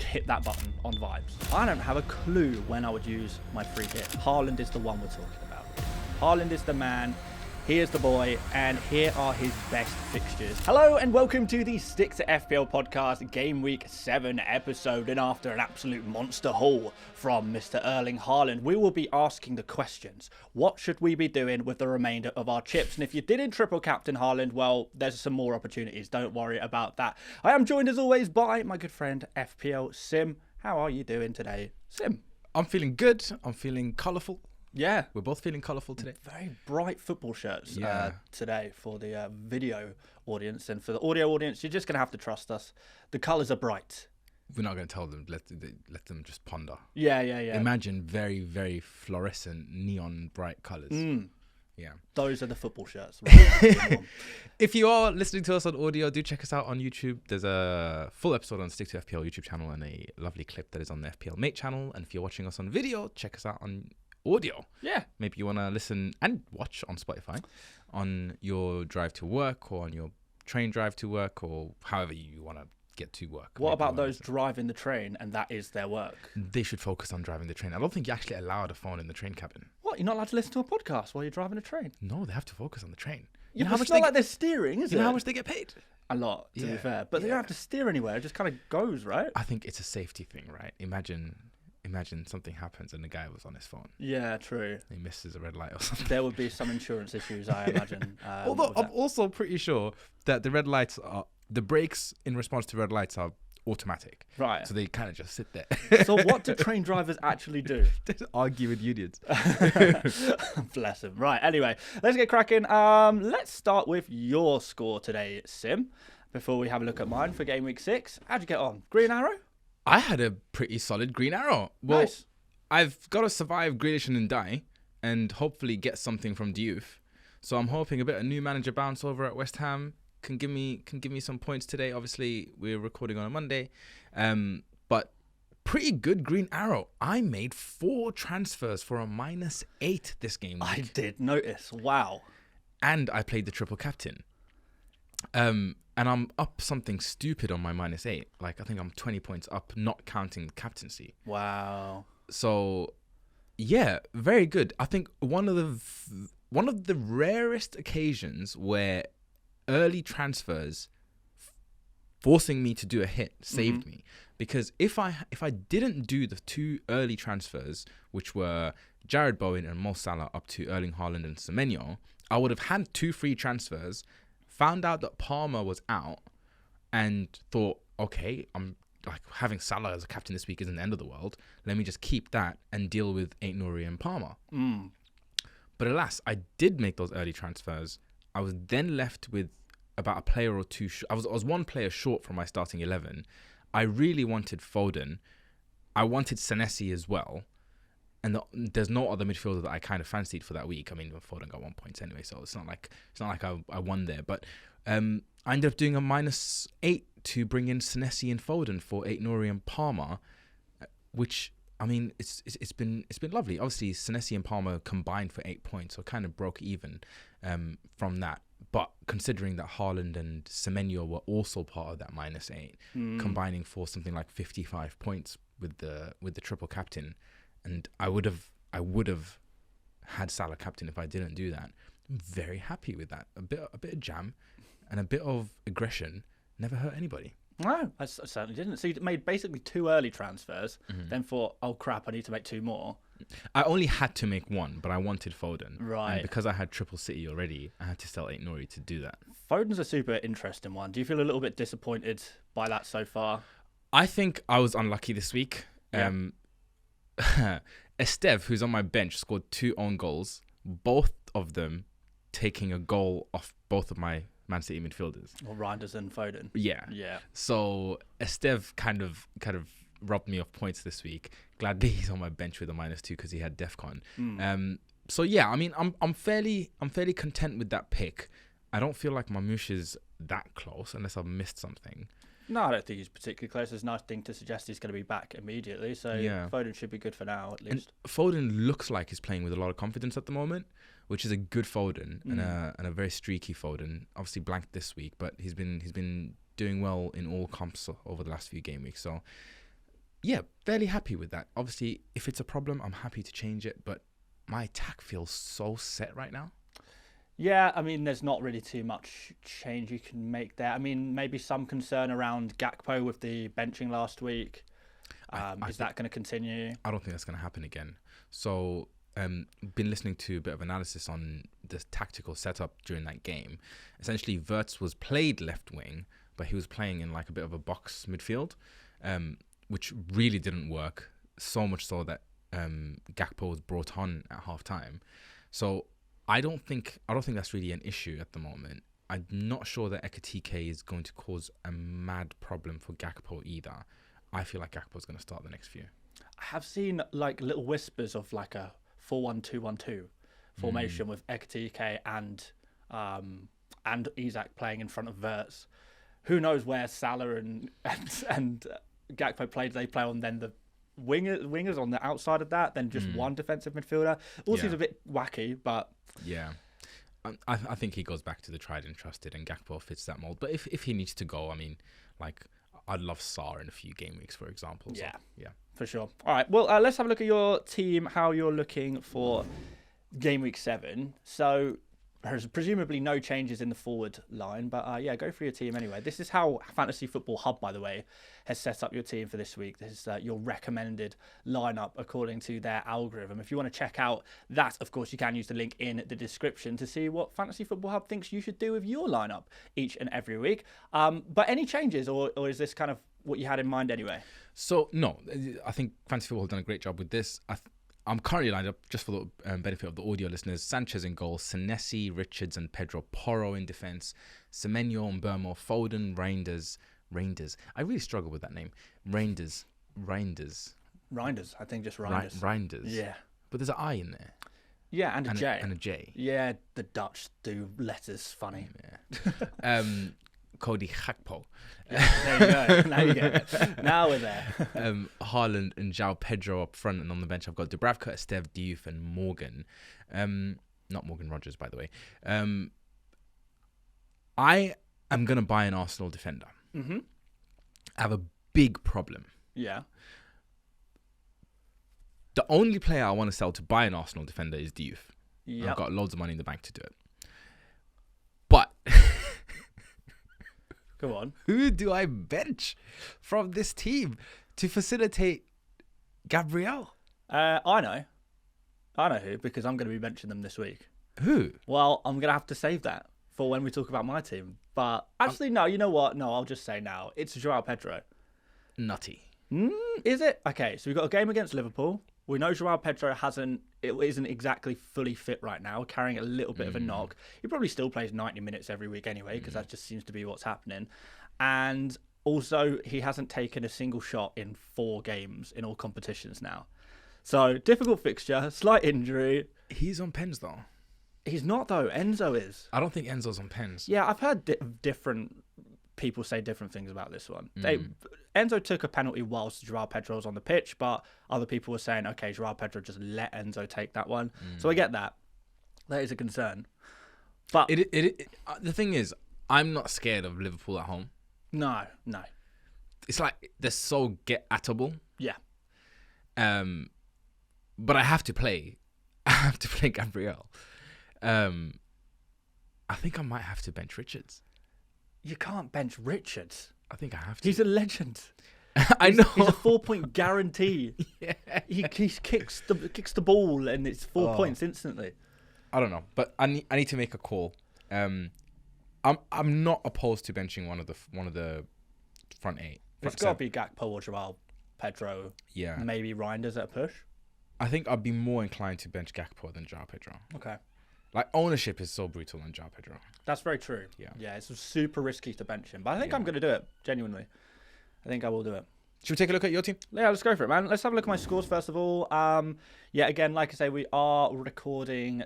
hit that button on vibes. I don't have a clue when I would use my free hit. Haaland is the one we're talking about. Haaland is the man. He is the boy, and here are his best fixtures. Hello and welcome to the Stick to FPL podcast Game Week 7 episode. And after an absolute monster haul from Mr. Erling Haaland, we will be asking the questions. What should we be doing with the remainder of our chips? And if you didn't triple captain Haaland, well, there's some more opportunities. Don't worry about that. I am joined as always by my good friend FPL Sim. How are you doing today, Sim? I'm feeling good. I'm feeling colourful. Yeah. We're both feeling colourful today. Very bright football shirts today for the video audience. And for the audio audience, you're just going to have to trust us. The colours are bright. We're not going to tell them. Let them just ponder. Yeah. Imagine very, very fluorescent, neon bright colours. Yeah. Those are the football shirts. If you are listening to us on audio, do check us out on YouTube. There's a full episode on Stick to FPL YouTube channel and a lovely clip that is on the FPL Mate channel. And if you're watching us on video, check us out on audio. Yeah. Maybe you want to listen and watch on Spotify on your drive to work or on your train drive to work or however you want to get to work. What about those driving the train and that is their work? They should focus on driving the train. I don't think you're actually allowed a phone in the train cabin. What? You're not allowed to listen to a podcast while you're driving a train? No, they have to focus on the train. You know how much like they're steering, is it? You know how much they get paid? A lot, to be fair. But they don't have to steer anywhere. It just kind of goes, right? I think it's a safety thing, right? Imagine something happens and the guy was on his phone. Yeah, true. He misses a red light or something. There would be some insurance issues, I imagine. Although I'm also pretty sure that the brakes in response to red lights are automatic. Right. So they kind of just sit there. So what do train drivers actually do? Just argue with unions. Bless them. Right, anyway, let's get cracking. Let's start with your score today, Sim, before we have a look at mine for Game Week 6. How'd you get on? Green arrow? I had a pretty solid green arrow. Well, nice. I've got to survive Grealish and die and hopefully get something from Diouf. So I'm hoping a bit of new manager bounce over at West Ham can give me some points today. Obviously, we're recording on a Monday. But pretty good green arrow. I made 4 transfers for a -8 this game week. I did notice. Wow. And I played the triple captain. And I'm up something stupid on my -8. Like, I think I'm 20 points up, not counting the captaincy. Wow. So, yeah, very good. I think one of the rarest occasions where early transfers forcing me to do a hit saved me. Because if I didn't do the 2 early transfers, which were Jared Bowen and Mo Salah up to Erling Haaland and Semenyo, I would have had 2 free transfers, found out that Palmer was out, and thought, okay, I'm like having Salah as a captain this week isn't the end of the world. Let me just keep that and deal with Aït-Nouri and Palmer. But alas, I did make those early transfers. I was then left with about a player or two. I was 1 player short from my starting 11. I really wanted Foden. I wanted Senesi as well. And there's no other midfielder that I kind of fancied for that week. I mean, Foden got 1 point anyway, so it's not like I won there. But I ended up doing a -8 to bring in Senesi and Foden for Aït-Nouri and Palmer, which I mean it's been lovely. Obviously, Senesi and Palmer combined for 8 points, so kind of broke even from that. But considering that Haaland and Semenyo were also part of that -8, combining for something like 55 points with the triple captain. And I would have had Salah captain if I didn't do that. I'm very happy with that. A bit of jam and a bit of aggression never hurt anybody. No, I certainly didn't. So you made basically 2 early transfers, then thought, oh crap, I need to make 2 more. I only had to make 1, but I wanted Foden. Right. And because I had Triple City already, I had to sell Aït-Nouri to do that. Foden's a super interesting one. Do you feel a little bit disappointed by that so far? I think I was unlucky this week. Yeah. Esteve, who's on my bench, scored 2 own goals, both of them taking a goal off both of my Man City midfielders. Or Reinders and Foden. Yeah. So Esteve kind of robbed me of points this week. Glad that he's on my bench with a -2 because he had DEFCON. So yeah, I mean, I'm fairly content with that pick. I don't feel like Mamouche is that close unless I've missed something. No, I don't think he's particularly close. It's a nice thing to suggest he's going to be back immediately. So yeah. Foden should be good for now, at least. And Foden looks like he's playing with a lot of confidence at the moment, which is a good Foden and a very streaky Foden. Obviously blanked this week, but he's been doing well in all comps over the last few game weeks. So Yeah, fairly happy with that. Obviously, if it's a problem, I'm happy to change it, but my attack feels so set right now. Yeah, I mean, there's not really too much change you can make there. I mean, maybe some concern around Gakpo with the benching last week. Is that going to continue? I don't think that's going to happen again. So, been listening to a bit of analysis on the tactical setup during that game. Essentially, Wirtz was played left wing, but he was playing in like a bit of a box midfield, which really didn't work. So much so that Gakpo was brought on at half time. So I don't think that's really an issue at the moment. I'm not sure that Ekitike is going to cause a mad problem for Gakpo either. I feel like Gakpo is going to start the next few. I have seen like little whispers of like a 4-1-2-1-2 formation with Ekitike and Isak playing in front of Wirtz. Who knows where Salah and Gakpo played? They play on then the wingers on the outside of that, then just one defensive midfielder. All seems a bit wacky, but yeah. I think he goes back to the tried and trusted, and Gakpo fits that mold. But if he needs to go, I mean, like, I'd love Sarr in a few game weeks, for example. So, yeah, for sure. All right, well, let's have a look at your team, how you're looking for game week 7. So there's presumably no changes in the forward line, but go for your team anyway. This is how Fantasy Football Hub, by the way, has set up your team for this week. This is your recommended lineup according to their algorithm. If you want to check out that, of course, you can use the link in the description to see what Fantasy Football Hub thinks you should do with your lineup each and every week. But any changes, or is this kind of what you had in mind anyway? So, no, I think Fantasy Football have done a great job with this. I'm currently lined up, just for the benefit of the audio listeners, Sanchez in goal, Senesi, Richards and Pedro Porro in defence, Semenyo, Mbeumo, Foden, Reinders. I really struggle with that name. Reinders. I think just Reinders. Reinders. Yeah. But there's an I in there. Yeah, and a J. And a J. Yeah, the Dutch do letters funny. Yeah. Cody Gakpo. There you go. Now you get it. Now we're there. Haaland and João Pedro up front, and on the bench I've got Dubravka, Esteve, Diouf and Morgan. Not Morgan Rogers, by the way. I am going to buy an Arsenal defender. Mm-hmm. I have a big problem. Yeah. The only player I want to sell to buy an Arsenal defender is Diouf. Yep. I've got loads of money in the bank to do it. But go on. Who do I bench from this team to facilitate Gabriel? I know who, because I'm going to be benching them this week. Who? Well, I'm going to have to save that for when we talk about my team. But actually, no, you know what? No, I'll just say now. It's João Pedro. Nutty. Is it? Okay, so we've got a game against Liverpool. We know João Pedro isn't exactly fully fit right now, carrying a little bit of a knock. He probably still plays 90 minutes every week anyway, because that just seems to be what's happening. And also, he hasn't taken a single shot in 4 games in all competitions now. So, difficult fixture, slight injury. He's on pens, though. He's not, though. Enzo is. I don't think Enzo's on pens. Yeah, I've heard different people say different things about this one. Enzo took a penalty whilst João Pedro was on the pitch, but other people were saying, okay, João Pedro just let Enzo take that one. So I get that. That is a concern. But the thing is, I'm not scared of Liverpool at home. No. It's like they're so get-attable. Yeah. But I have to play. I have to play Gabriel. I think I might have to bench Richards. You can't bench Richards. I think I have to. He's a legend. I know. He's a 4-point guarantee. Yeah. He kicks the ball and it's 4 points instantly. I don't know, but I need to make a call. I'm not opposed to benching one of the front 8. It's got to be Gakpo or João Pedro. Yeah. Maybe Reinders at a push. I think I'd be more inclined to bench Gakpo than João Pedro. Okay. Like, ownership is so brutal on João Pedro. That's very true. Yeah, it's super risky to bench him. But I think I'm going to do it, genuinely. I think I will do it. Should we take a look at your team? Yeah, let's go for it, man. Let's have a look at my scores first of all. Again, like I say, we are recording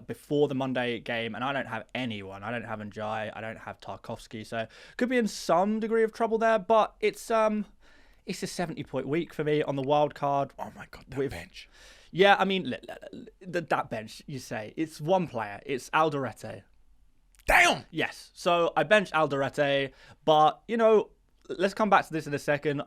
before the Monday game, and I don't have anyone. I don't have Njai. I don't have Tarkovsky, so could be in some degree of trouble there. But it's a 70-point week for me on the wild card. Oh my god, that bench. Yeah, I mean, that bench, you say. It's one player. It's Alderete. Damn! Yes. So I benched Alderete, but, let's come back to this in a second.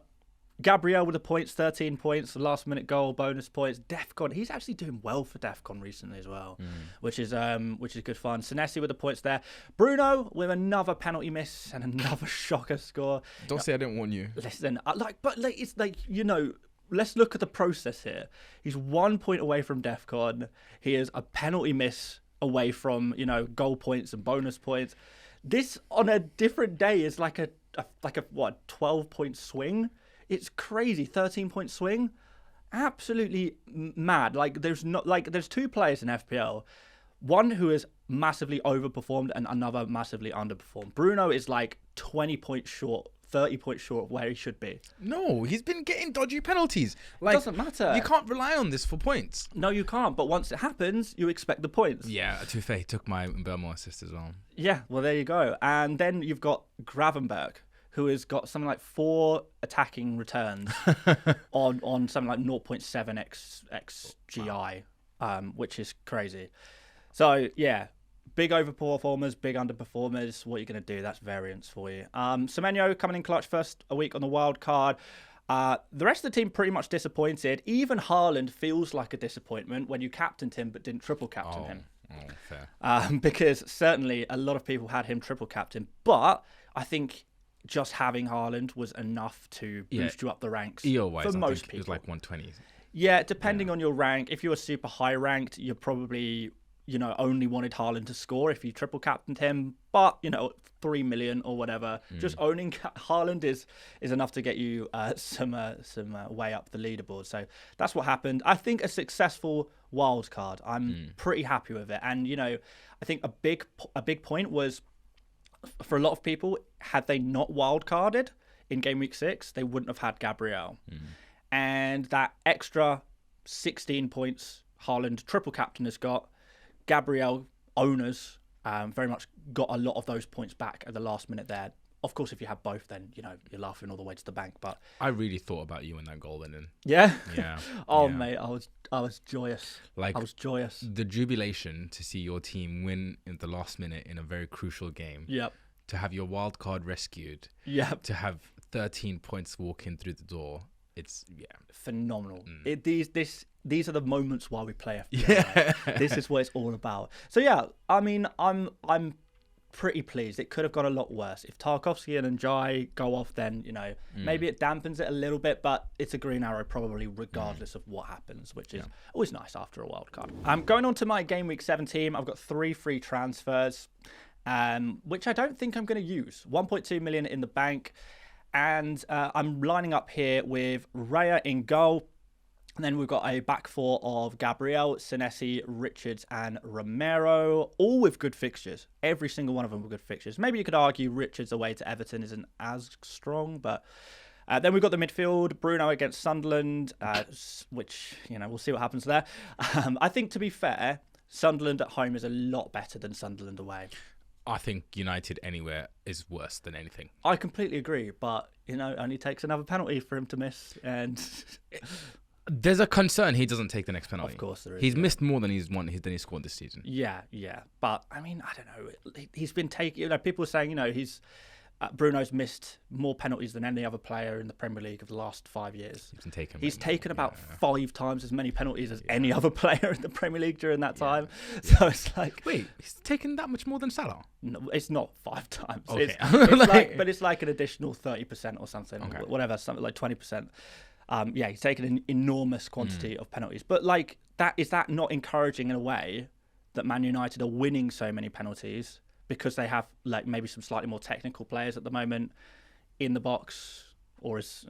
Gabriel with the points, 13 points, last minute goal, bonus points. Defcon, he's actually doing well for Defcon recently as well, which is good fun. Senesi with the points there. Bruno with another penalty miss and another shocker score. Don't say I didn't warn you. Listen, it's like, let's look at the process here. He's 1 point away from Defcon. He is a penalty miss away from, goal points and bonus points. This on a different day is like a 12-point swing. It's crazy, 13-point swing. Absolutely mad. There's two players in FPL. One who is massively overperformed and another massively underperformed. Bruno is like 20 points short, 30 points short of where he should be. No, he's been getting dodgy penalties. It doesn't matter. You can't rely on this for points. No, you can't. But once it happens, you expect the points. Yeah, to be fair, he took my Burma assist as well. Yeah, well, there you go. And then you've got Gravenberg, who has got something like 4 attacking returns on something like 0.7 xGI, which is crazy. So, yeah, big overperformers, big underperformers. What are you going to do? That's variance for you. Semenyo coming in clutch first a week on the wild card. The rest of the team pretty much disappointed. Even Haaland feels like a disappointment when you captained him but didn't triple captain him. Oh, fair. Because certainly a lot of people had him triple captain. But I think just having Haaland was enough to boost you up the ranks EO-wise, for most people. It was like 120. Yeah, depending on your rank. If you were super high ranked, you're probably, only wanted Haaland to score if you triple captained him. But, 3 million or whatever, just owning Haaland is enough to get you some way up the leaderboard. So that's what happened. I think a successful wild card. I'm pretty happy with it. And, I think a big point was, for a lot of people, had they not wildcarded in game week 6, they wouldn't have had Gabriel. And that extra 16 points Haaland triple captain has got, Gabriel owners very much got a lot of those points back at the last minute there. Of course, if you have both, then, you're laughing all the way to the bank. But I really thought about you in that goal, Lyndon. Yeah? Yeah. Oh, yeah. mate, I was joyous. I was joyous. The jubilation to see your team win in the last minute in a very crucial game. Yep. To have your wild card rescued. Yep. To have 13 points walk in through the door. It's, phenomenal. These are the moments why we play FPL. Right? This is what it's all about. So, yeah, I mean, I'm pretty pleased. It could have gone a lot worse. If Tarkovsky and Njai go off, then, maybe it dampens it a little bit, but it's a green arrow probably regardless of what happens, which is always nice after a wild card. Going on to my Game Week 7 team, I've got 3 free transfers, which I don't think I'm going to use. 1.2 million in the bank. And I'm lining up here with Raya in goal. And then we've got a back four of Gabriel, Senesi, Richards, and Romero, all with good fixtures. Every single one of them with good fixtures. Maybe you could argue Richards away to Everton isn't as strong, but then we've got the midfield, Bruno against Sunderland, which, we'll see what happens there. I think, to be fair, Sunderland at home is a lot better than Sunderland away. I think United anywhere is worse than anything. I completely agree, but, only takes another penalty for him to miss, and... There's a concern he doesn't take the next penalty. Of course there is. He's missed more than he's scored this season. Yeah. But, I mean, I don't know. He's been taking... people are saying, he's... Bruno's missed more penalties than any other player in the Premier League of the last 5 years. He's taken about 5 times as many penalties as any other player in the Premier League during that time. So it's like... Wait, he's taken that much more than Salah? No, it's not 5 times. Okay. But it's like an additional 30% or something. Okay. Whatever, something like 20%. He's taken an enormous quantity of penalties. But is that not encouraging in a way that Man United are winning so many penalties because they have maybe some slightly more technical players at the moment in the box, or is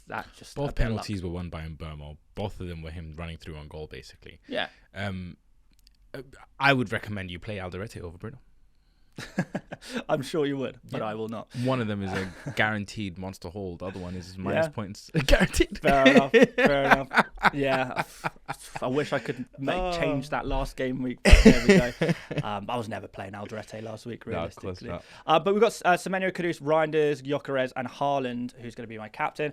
that just both penalties were won by Mbeumo? Both of them were him running through on goal, basically. Yeah. I would recommend you play Alderete over Bruno. I'm sure you would, but I will not. One of them is a guaranteed monster haul. The other one is minus points guaranteed. Fair enough. Yeah, I wish I could change that last game week. But there we go. I was never playing Alderete last week, realistically. No, but we've got Semenyo, Kudus, Reinders, Gyökeres, and Haaland, who's going to be my captain.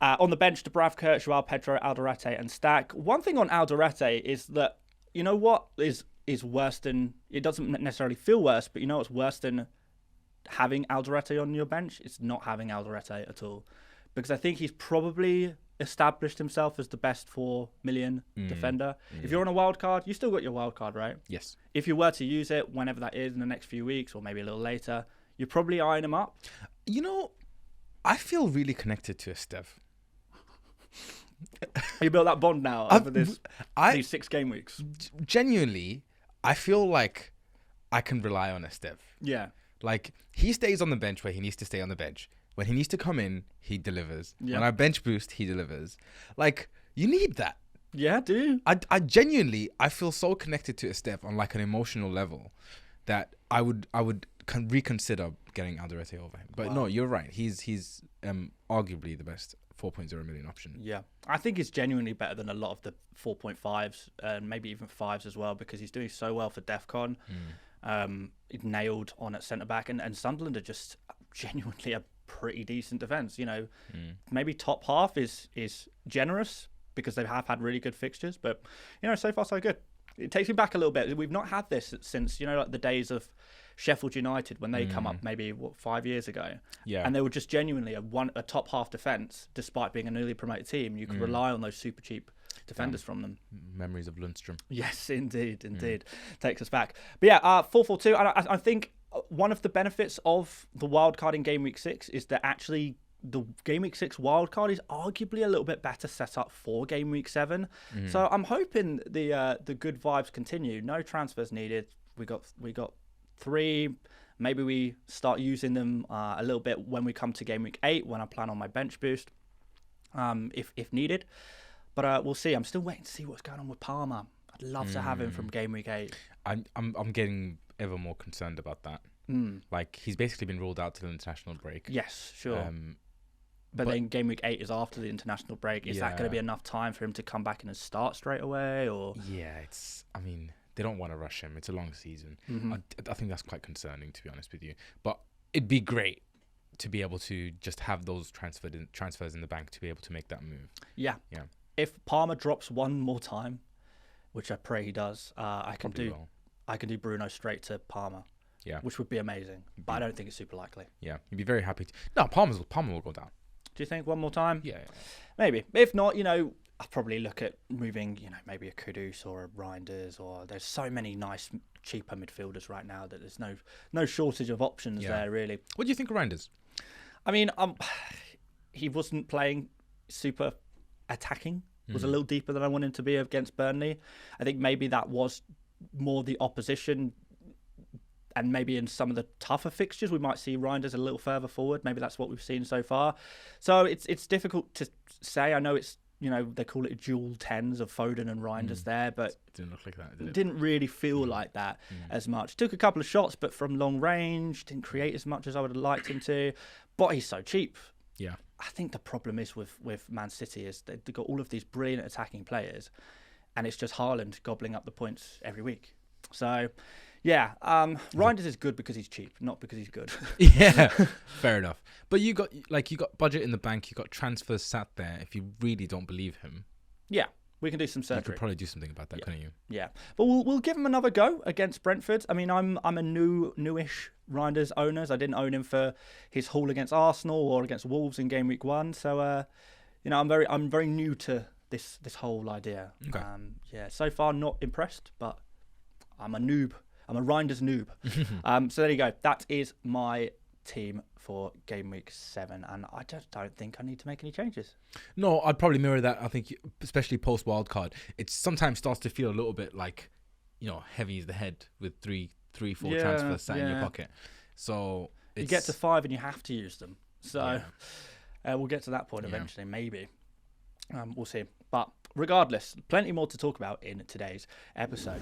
On the bench, Dubravka, Joao Pedro, Alderete, and Stack. One thing on Alderete is that, you know what is worse than... It doesn't necessarily feel worse, but you know what's worse than having Alderete on your bench? It's not having Alderete at all. because I think he's probably established himself as the best 4 million defender. If you're on a wild card, you still got your wild card, right? Yes. If you were to use it whenever that is in the next few weeks or maybe a little later, you're probably eyeing him up. You know, I feel really connected to Esteve. You built that bond now over these 6 game weeks. Genuinely, I feel like I can rely on Esteve. Yeah. Like, he stays on the bench where he needs to stay on the bench. When he needs to come in, he delivers. Yeah. When I bench boost, he delivers. Like, you need that. Yeah, do you? I genuinely, I feel so connected to Esteve on like an emotional level that I would reconsider getting Alderete over him. But no, you're right. He's arguably the best 4.0 million option. Yeah. I think he's genuinely better than a lot of the 4.5s and maybe even 5s as well, because he's doing so well for DEFCON. He's nailed on at centre-back, and Sunderland are just genuinely a pretty decent defence. You know, maybe top half is generous because they have had really good fixtures, but, you know, so far so good. It takes me back a little bit. We've not had this since, you know, like the days of Sheffield United when they come up maybe 5 years ago. Yeah. And they were just genuinely a top half defence, despite being a newly promoted team. You could rely on those super cheap defenders from them. Memories of Lundstrom. Yes, indeed. Takes us back. But yeah, 4-4-2. And I think one of the benefits of the wildcard in Game Week 6 is that actually the Game Week 6 wildcard is arguably a little bit better set up for Game Week 7. So I'm hoping the good vibes continue. No transfers needed. We got 3. Maybe we start using them a little bit when we come to Game Week 8, when I plan on my bench boost, if needed. But we'll see. I'm still waiting to see what's going on with Palmer. I'd love to have him from Game Week 8. I'm getting ever more concerned about that. Like, he's basically been ruled out to the international break. Yes, sure. But then Game Week 8 is after the international break. Is that going to be enough time for him to come back in and start straight away? Or I mean, they don't want to rush him. It's a long season. I think that's quite concerning, to be honest with you. But it'd be great to be able to just have those transfers in the bank to be able to make that move. Yeah. If Palmer drops one more time, which I pray he does, I can do Bruno straight to Palmer. Yeah. Which would be amazing. But I don't think it's super likely. Yeah. You'd be very happy to. No, Palmer will go down. Do you think one more time? Yeah. Maybe. If not, you know, I'll probably look at moving, you know, maybe a Kudus or a Reinders, or there's so many nice, cheaper midfielders right now that there's no shortage of options there, really. What do you think of Reinders? I mean, he wasn't playing super attacking. Was a little deeper than I wanted him to be against Burnley. I think maybe that was more the opposition, and maybe in some of the tougher fixtures we might see Reinders a little further forward. Maybe that's what we've seen so far. So it's difficult to say. I know it's, you know, they call it dual 10s of Foden and Reinders there, but it didn't look like that, did it? Didn't really feel like that as much. Took a couple of shots, but from long range, didn't create as much as I would have liked him to. But he's so cheap. Yeah. I think the problem is with Man City is they've got all of these brilliant attacking players, and it's just Haaland gobbling up the points every week. So, yeah, Reinders is good because he's cheap, not because he's good. Yeah, fair enough. But you got budget in the bank, you got transfers sat there. If you really don't believe him, yeah, we can do some surgery. You could probably do something about that, couldn't you? Yeah, but we'll give him another go against Brentford. I mean, I'm a newish Reinders owner. I didn't own him for his haul against Arsenal or against Wolves in Game Week 1. So, you know, I'm very new to this whole idea. Okay. So far not impressed, but I'm a noob. I'm a Reinders noob. So there you go. That is my team for Game Week 7, and I just don't think I need to make any changes. No, I'd probably mirror that. I think, especially post wildcard, it sometimes starts to feel a little bit like, you know, heavy is the head with three, 4 transfers sat in your pocket. So you get to 5 and you have to use them. So we'll get to that point eventually, maybe. We'll see. But regardless, plenty more to talk about in today's episode.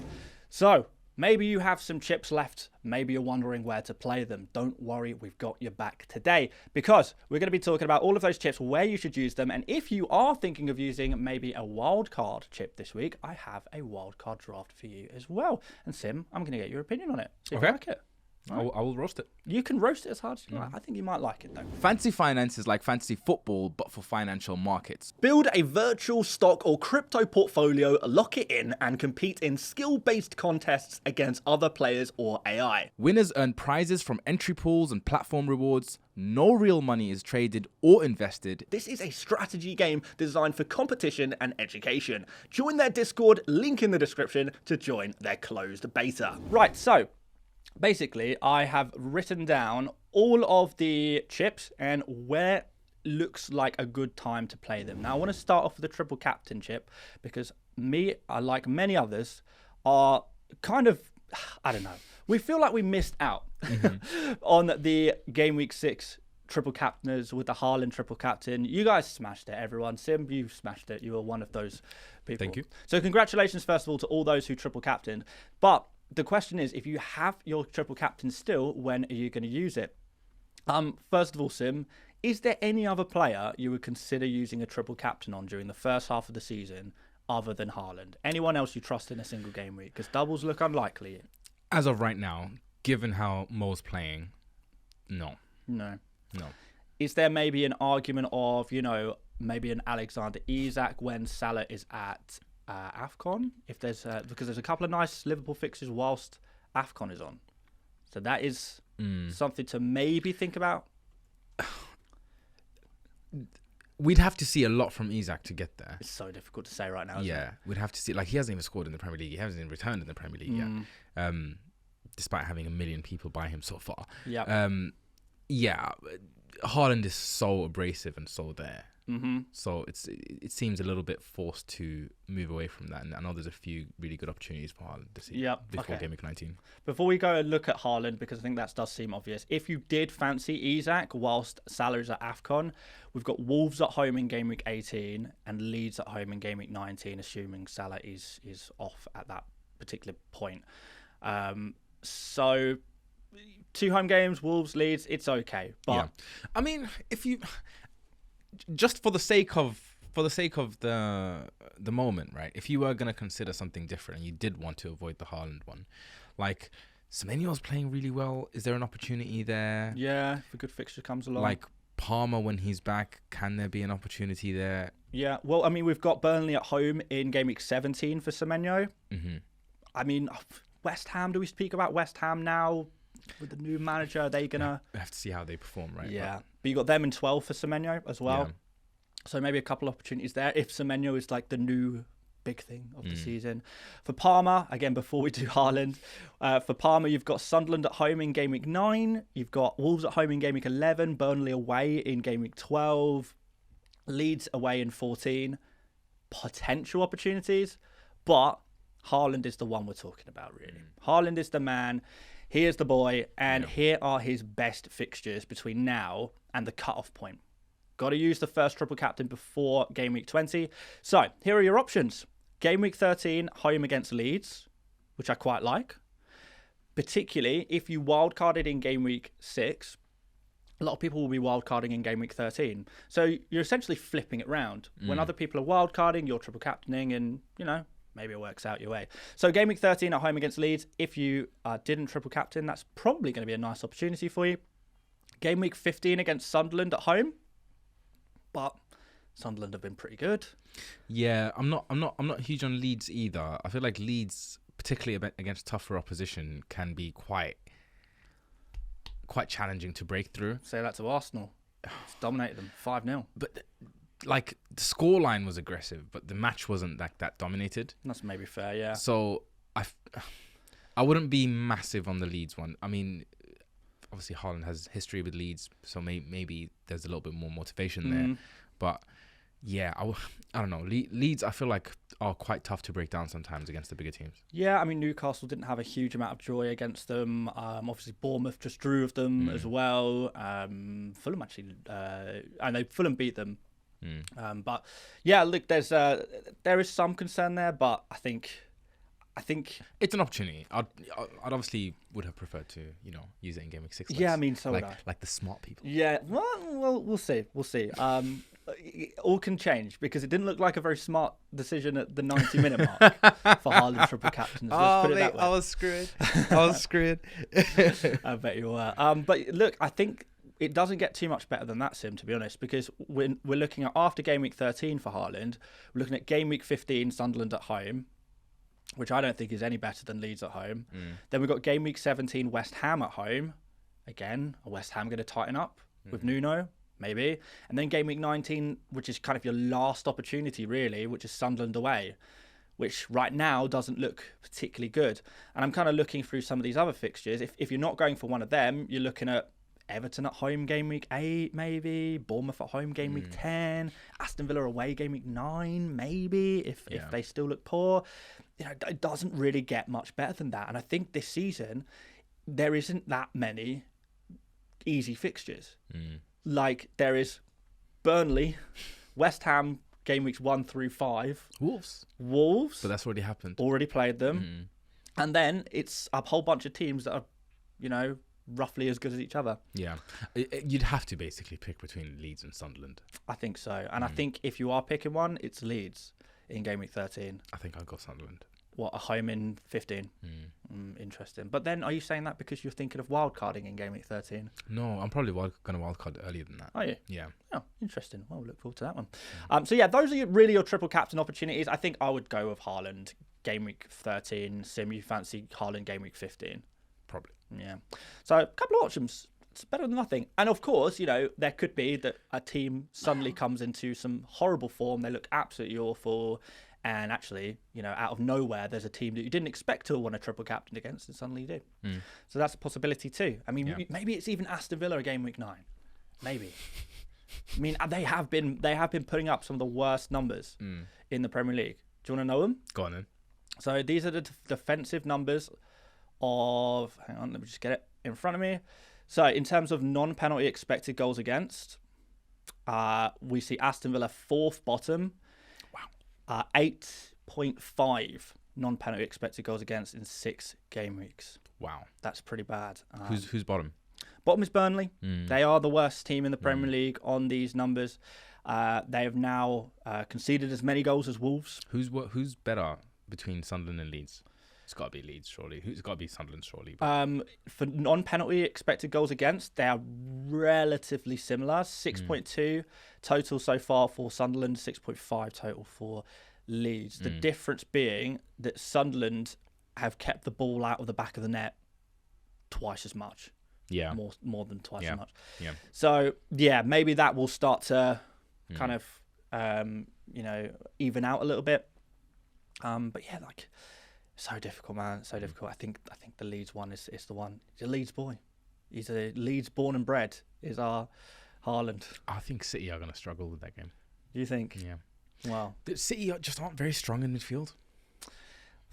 So maybe you have some chips left. Maybe you're wondering where to play them. Don't worry, we've got your back today, because we're going to be talking about all of those chips, where you should use them. And if you are thinking of using maybe a wildcard chip this week, I have a wildcard draft for you as well. And Sim, I'm going to get your opinion on it. See if you like it. I will roast it. You can roast it as hard as you like. I think you might like it, though. Fantasy finance is like fantasy football, but for financial markets. Build a virtual stock or crypto portfolio, lock it in, and compete in skill-based contests against other players or AI. Winners earn prizes from entry pools and platform rewards. No real money is traded or invested. This is a strategy game designed for competition and education. Join their Discord, link in the description to join their closed beta. Right, so basically I have written down all of the chips and where looks like a good time to play them. Now I want to start off with the triple captain chip because me, like many others, are kind of, I don't know, we feel like we missed out on the Game Week 6 triple captainers with the Haaland triple captain. You guys smashed it, everyone. Sim, you smashed it. You were one of those people. Thank you. So congratulations, first of all, to all those who triple captained. But the question is, if you have your triple captain still, when are you going to use it? First of all, Sim, is there any other player you would consider using a triple captain on during the first half of the season other than Haaland? Anyone else you trust in a single game week? Because doubles look unlikely. As of right now, given how Mo's playing, no. Is there maybe an argument of, maybe an Alexander Isak when Salah is at AFCON? If there's because there's a couple of nice Liverpool fixtures whilst AFCON is on. So that is something to maybe think about. We'd have to see a lot from Isak to get there. It's so difficult to say right now. Yeah, we'd have to see. Like, he hasn't even scored in the Premier League. He hasn't even returned in the Premier League yet, despite having 1 million people buy him so far. Yeah, Haaland is so abrasive and so there. So it seems a little bit forced to move away from that. And I know there's a few really good opportunities for Haaland this season, before Game Week 19. Before we go and look at Haaland, because I think that does seem obvious, if you did fancy Isak whilst Salah is at AFCON, we've got Wolves at home in Game Week 18 and Leeds at home in Game Week 19, assuming Salah is off at that particular point. So 2 home games, Wolves, Leeds, it's okay. But I mean, if you just for the sake of the moment, right? If you were gonna consider something different and you did want to avoid the Haaland one, like Semenyo's playing really well. Is there an opportunity there? Yeah, if a good fixture comes along. Like Palmer when he's back, can there be an opportunity there? Yeah, well, I mean, we've got Burnley at home in Game Week 17 for Semenyo. I mean, West Ham, do we speak about West Ham now? With the new manager, are they gonna? We have to see how they perform, right? Yeah, but you got them in 12 for Semenyo as well. Yeah. So maybe a couple opportunities there if Semenyo is like the new big thing of the season. For Palmer, again, before we do Haaland, for Palmer, you've got Sunderland at home in Game Week 9. You've got Wolves at home in Game Week 11. Burnley away in Game Week 12. Leeds away in 14. Potential opportunities, but Haaland is the one we're talking about, really. Haaland is the man. He is the boy, and here are his best fixtures between now and the cut-off point. Got to use the first triple captain before Game Week 20. So, here are your options. Game Week 13, home against Leeds, which I quite like. Particularly if you wildcarded in Game Week 6, a lot of people will be wildcarding in Game Week 13. So, you're essentially flipping it round. When other people are wildcarding, you're triple captaining, and, maybe it works out your way. So Game Week 13 at home against Leeds. If you didn't triple captain, that's probably going to be a nice opportunity for you. Game Week 15 against Sunderland at home. But Sunderland have been pretty good. Yeah, I'm not huge on Leeds either. I feel like Leeds, particularly against tougher opposition, can be quite challenging to break through. Say that to Arsenal. It's dominated them 5-0. But like the scoreline was aggressive, but the match wasn't that dominated. That's maybe fair, yeah. So I wouldn't be massive on the Leeds one. I mean, obviously Haaland has history with Leeds, so maybe there's a little bit more motivation there. But yeah, I don't know. Leeds, I feel like, are quite tough to break down sometimes against the bigger teams. Yeah, I mean, Newcastle didn't have a huge amount of joy against them. Obviously, Bournemouth just drew with them as well. Fulham actually, and Fulham beat them. But yeah, look, there is some concern there, but I think it's an opportunity. I'd obviously would have preferred to use it in Game Week 6. Yeah, I mean, so like the smart people. Yeah, well, we'll see. all can change because it didn't look like a very smart decision at the 90-minute mark for Haaland triple captains. Let's put it that way. I was screwed. I bet you were. But look, I think it doesn't get too much better than that, Sim, to be honest, because we're looking at after game week 13 for Haaland, we're looking at game week 15, Sunderland at home, which I don't think is any better than Leeds at home. Then we've got game week 17, West Ham at home. Again, are West Ham going to tighten up with Nuno? Maybe. And then game week 19, which is kind of your last opportunity, really, which is Sunderland away, which right now doesn't look particularly good. And I'm kind of looking through some of these other fixtures. If you're not going for one of them, you're looking at Everton at home game week 8, maybe. Bournemouth at home game week 10. Aston Villa away game week 9, maybe, if they still look poor. It doesn't really get much better than that. And I think this season, there isn't that many easy fixtures. Like there is Burnley, West Ham game weeks 1 through 5. Wolves. But that's already happened. Already played them. And then it's a whole bunch of teams that are, roughly as good as each other. Yeah. You'd have to basically pick between Leeds and Sunderland. I think so. And I think if you are picking one, it's Leeds in game week 13. I think I'd go Sunderland. What, a home in 15? Interesting. But then are you saying that because you're thinking of wildcarding in game week 13? No, I'm probably going to wildcard earlier than that. Are you? Yeah. Oh, interesting. Well, we'll look forward to that one. So, yeah, those are really your triple captain opportunities. I think I would go with Haaland game week 13. Sim, you fancy Haaland game week 15? Probably. Yeah. So, a couple of options. It's better than nothing. And, of course, there could be that a team suddenly comes into some horrible form. They look absolutely awful. And actually, out of nowhere, there's a team that you didn't expect to have won a triple captain against, and suddenly you do. So that's a possibility too. I mean, maybe it's even Aston Villa game week 9. Maybe. I mean, they have been putting up some of the worst numbers in the Premier League. Do you want to know them? Go on then. So these are the defensive numbers of. Hang on, let me just get it in front of me. So in terms of non-penalty expected goals against, we see Aston Villa 4th bottom. 8.5 non-penalty expected goals against in 6 game weeks. Wow. That's pretty bad. Who's bottom? Bottom is Burnley. They are the worst team in the Premier League on these numbers. They have now conceded as many goals as Wolves. Who's better between Sunderland and Leeds? It's got to be Leeds, surely. It's got to be Sunderland, surely. But... For non-penalty expected goals against, they are relatively similar. 6.2 total so far for Sunderland, 6.5 total for Leeds. The difference being that Sunderland have kept the ball out of the back of the net twice as much. Yeah. More than twice as much. Yeah. So, yeah, maybe that will start to kind of, even out a little bit. But yeah, so difficult, man. So difficult. I think the Leeds one is the one. He's a Leeds boy. He's a Leeds born and bred. Is our Haaland. I think City are going to struggle with that game. Do you think? Yeah. Wow. The City just aren't very strong in midfield.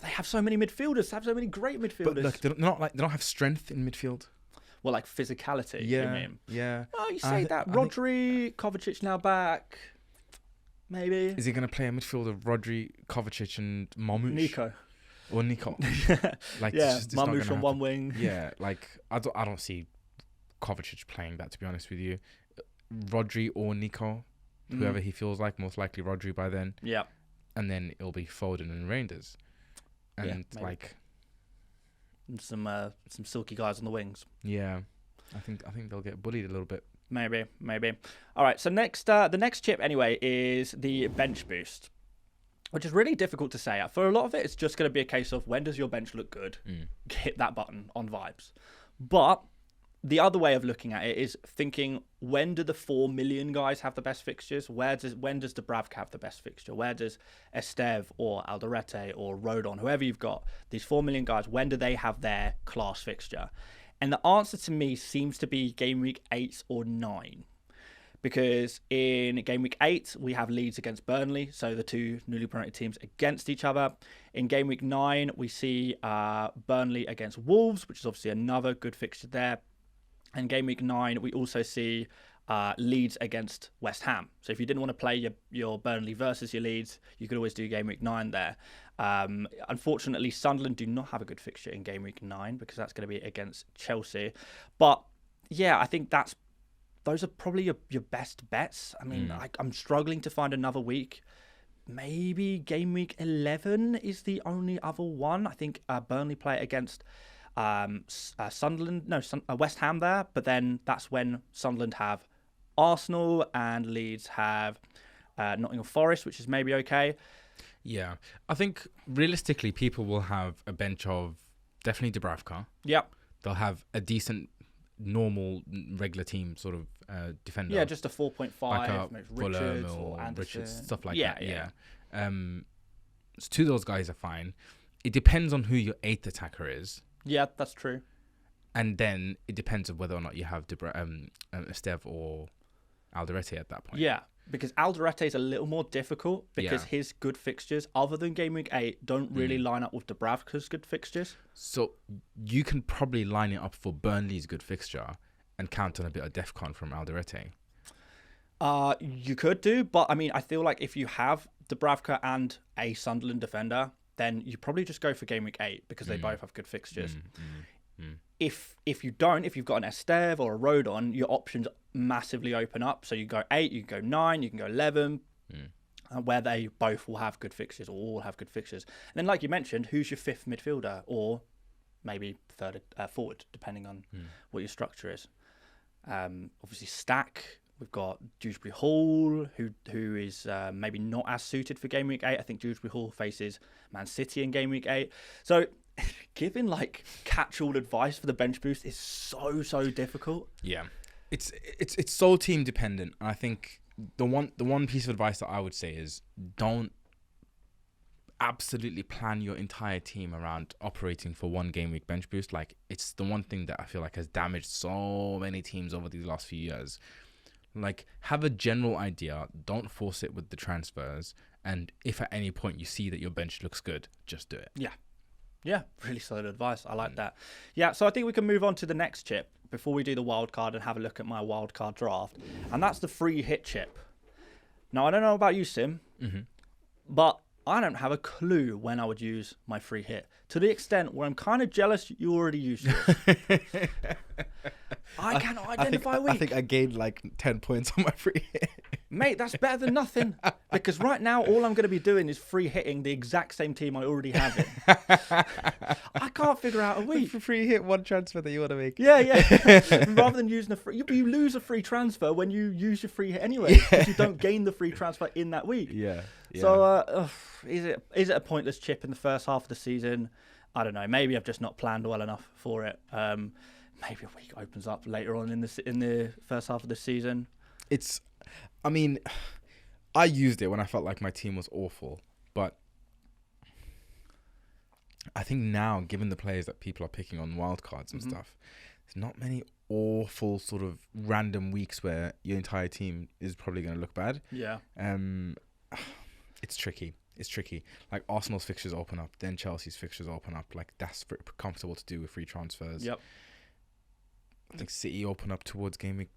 They have so many midfielders. They have so many great midfielders. But look, they don't have strength in midfield. Well, like physicality. Yeah. You mean? Yeah. Oh, you say that. Rodri, Kovacic now back. Maybe. Is he going to play a midfield of Rodri, Kovacic, and Marmoush? Nico. Or Nico. Marmoush on one wing. Yeah, I don't see Kovacic playing that, to be honest with you. Rodri or Nico, whoever he feels like, most likely Rodri by then. Yeah. And then it'll be Foden and Reinders. And some silky guys on the wings. Yeah. I think they'll get bullied a little bit. Maybe. All right, so the next chip anyway is the bench boost, which is really difficult to say. For a lot of it, it's just going to be a case of when does your bench look good? Hit that button on vibes. But the other way of looking at it is thinking, when do the 4 million guys have the best fixtures? When does Dubravka have the best fixture? Where does Esteve or Alderete or Rodon, whoever you've got, these 4 million guys, when do they have their class fixture? And the answer to me seems to be game week 8 or 9. Because in game week 8, we have Leeds against Burnley, so the two newly promoted teams against each other. In game week 9, we see Burnley against Wolves, which is obviously another good fixture there. And game week 9, we also see Leeds against West Ham. So if you didn't want to play your Burnley versus your Leeds, you could always do game week 9 there. Unfortunately, Sunderland do not have a good fixture in game week 9 because that's going to be against Chelsea. But yeah, I think that's those are probably your best bets. I mean, I'm struggling to find another week. Maybe game week 11 is the only other one. I think Burnley play against Sunderland, West Ham there, but then that's when Sunderland have Arsenal and Leeds have Nottingham Forest, which is maybe okay. Yeah, I think realistically, people will have a bench of definitely Dubravka. Yep. They'll have a decent, normal, regular team sort of defender. Yeah, just a 4.5, like maybe Richards or Anderson. Richards, stuff like that. Yeah. So two of those guys are fine. It depends on who your 8th attacker is. Yeah, that's true. And then it depends on whether or not you have Esteve or Alderete at that point. Yeah, because Alderete is a little more difficult because his good fixtures, other than game week 8, don't really line up with Dubravka's good fixtures. So you can probably line it up for Burnley's good fixture and count on a bit of DEFCON from Alderete. You could do, but I mean, I feel like if you have Dubravka and a Sunderland defender, then you probably just go for game week 8 because they both have good fixtures. If you don't, if you've got an Esteve or a Rodon, your options massively open up. So you go 8, you can go 9, you can go 11, where they both will have good fixtures or all have good fixtures. And then, like you mentioned, who's your 5th midfielder or maybe 3rd forward, depending on what your structure is. Obviously, stack. We've got Dewsbury Hall, who is maybe not as suited for game week 8. I think Dewsbury Hall faces Man City in game week 8. So giving like catch-all advice for the bench boost is so difficult. Yeah, it's so team dependent. And I think the one piece of advice that I would say is don't absolutely plan your entire team around operating for one game week bench boost. Like, it's the one thing that I feel like has damaged so many teams over these last few years. Like, have a general idea, don't force it with the transfers, and if at any point you see that your bench looks good, just do it. Yeah, really solid advice. I like that. Yeah, so I think we can move on to the next chip before we do the wildcard and have a look at my wildcard draft, and that's the free hit chip. Now, I don't know about you, Sim, but I don't have a clue when I would use my free hit, to the extent where I'm kind of jealous you already used it. I cannot identify a week. I think I gained like 10 points on my free hit. Mate, that's better than nothing. Because right now, all I'm going to be doing is free hitting the exact same team I already have in. I can't figure out a week. Free hit one transfer that you want to make. Yeah. Rather than using a free... You lose a free transfer when you use your free hit anyway. Because you don't gain the free transfer in that week. Yeah. So, is it a pointless chip in the first half of the season? I don't know. Maybe I've just not planned well enough for it. Maybe a week opens up later on in the first half of the season. I mean, I used it when I felt like my team was awful, but I think now, given the players that people are picking on wildcards and stuff, there's not many awful sort of random weeks where your entire team is probably going to look bad. Yeah. It's tricky. Like, Arsenal's fixtures open up, then Chelsea's fixtures open up. Like, that's pretty comfortable to do with free transfers. Yep. I think City open up towards game week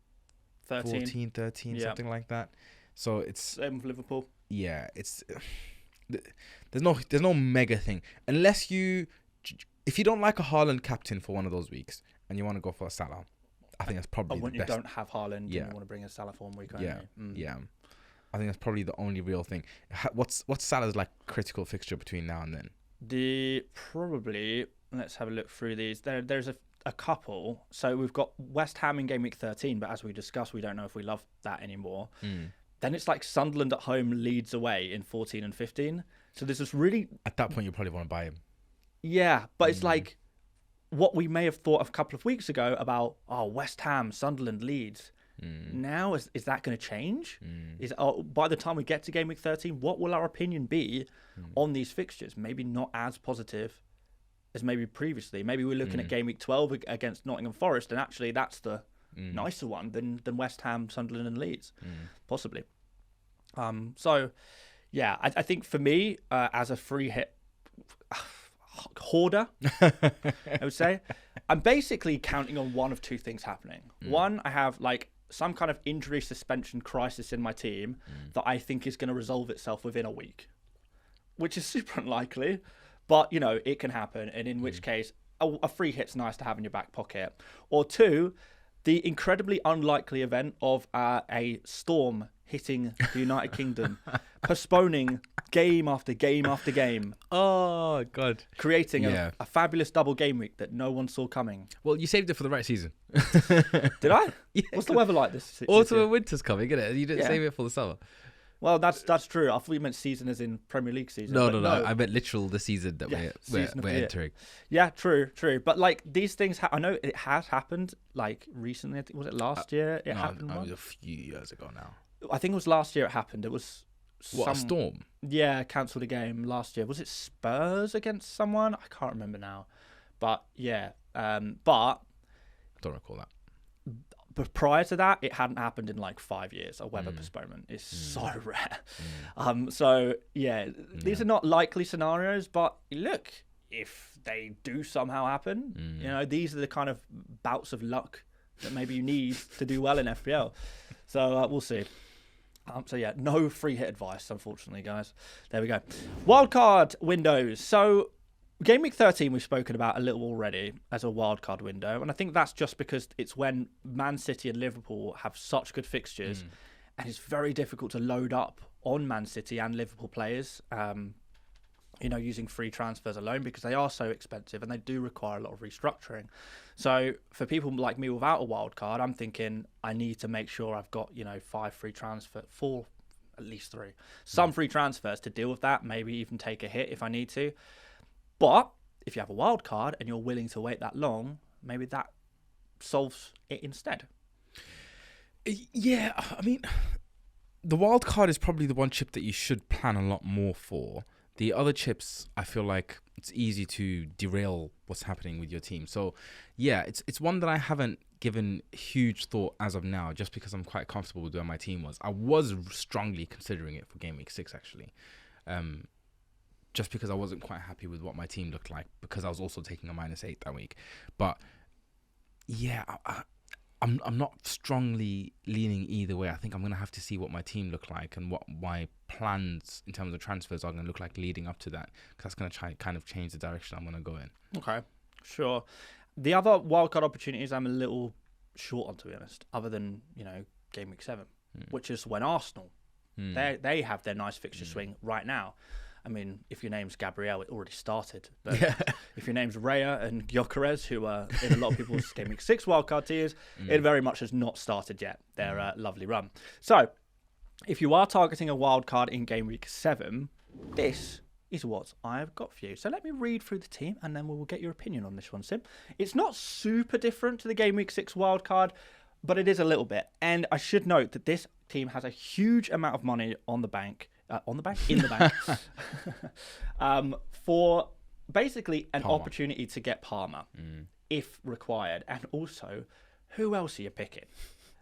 13, 13, something like that. So it's same with Liverpool. Yeah, there's no mega thing unless if you don't like a Haaland captain for one of those weeks and you want to go for a Salah. I think that's probably when the best. You don't have Haaland, and you want to bring a Salah for 1 week only. Yeah. I think that's probably the only real thing. What's Salah's like critical fixture between now and then? Let's have a look through these. There's a couple. So we've got West Ham in game week 13, but as we discussed, we don't know if we love that anymore. Then it's like Sunderland at home, Leeds away in 14 and 15. So there's this really... At that point, you probably want to buy him. Yeah, but it's like what we may have thought a couple of weeks ago about, West Ham, Sunderland, Leeds. Now, is that going to change? By the time we get to game week 13, what will our opinion be on these fixtures? Maybe not as positive as maybe previously. Maybe we're looking at game week 12 against Nottingham Forest, and actually that's the nicer one than West Ham, Sunderland and Leeds, possibly. So, yeah, I think for me, as a free hit hoarder, I would say, I'm basically counting on one of two things happening. One, I have like some kind of injury suspension crisis in my team that I think is going to resolve itself within a week, which is super unlikely. But, it can happen. And in which case, a free hit's nice to have in your back pocket. Or two, the incredibly unlikely event of a storm hitting the United Kingdom, postponing game after game after game. Oh, God. Creating a fabulous double game week that no one saw coming. Well, you saved it for the right season. Did I? Yeah, what's the weather like this autumn year? and winter's coming, isn't it? You didn't save it for the summer. Well, that's true. I thought you meant season as in Premier League season. No. I meant literal the season that we're entering. Yeah, true. But like these things, I know it has happened like recently. I think, was it last year? It happened. It was a few years ago now. I think it was last year it happened. It was a storm? Yeah, cancelled a game last year. Was it Spurs against someone? I can't remember now. But yeah, but don't recall that. But prior to that, it hadn't happened in like 5 years. A weather postponement is so rare. So yeah, these are not likely scenarios. But look, if they do somehow happen, you know, these are the kind of bouts of luck that maybe you need to do well in FPL. So we'll see. So yeah, no free hit advice, unfortunately, guys. There we go. Wildcard windows. So Game Week 13 we've spoken about a little already as a wildcard window, and I think that's just because it's when Man City and Liverpool have such good fixtures, and it's very difficult to load up on Man City and Liverpool players, you know, using free transfers alone because they are so expensive and they do require a lot of restructuring. So for people like me without a wild card, I'm thinking I need to make sure I've got, you know, 4, at least 3, some free transfers to deal with that, maybe even take a hit if I need to. But if you have a wild card and you're willing to wait that long, maybe that solves it instead. Yeah, I mean, the wild card is probably the one chip that you should plan a lot more for. The other chips, I feel like it's easy to derail what's happening with your team. So, yeah, it's one that I haven't given huge thought as of now, just because I'm quite comfortable with where my team was. I was strongly considering it for Game Week 6, actually. Just because I wasn't quite happy with what my team looked like, because I was also taking a -8 that week. But, yeah, I'm not strongly leaning either way. I think I'm going to have to see what my team look like and what my plans in terms of transfers are going to look like leading up to that, because that's going to kind of change the direction I'm going to go in. Okay, sure. The other wildcard opportunities I'm a little short on, to be honest, other than, you know, Game Week 7, which is when Arsenal, they have their nice fixture swing right now. I mean, if your name's Gabriel, it already started. But if your name's Raya and Gyökeres, who are in a lot of people's Game Week 6 wildcard tiers, it very much has not started yet, their lovely run. So, if you are targeting a wildcard in Game Week 7, this is what I've got for you. So let me read through the team, and then we'll get your opinion on this one, Sim. It's not super different to the Game Week 6 wildcard, but it is a little bit. And I should note that this team has a huge amount of money in the bank, for basically an opportunity to get Palmer, if required. And also, who else are you picking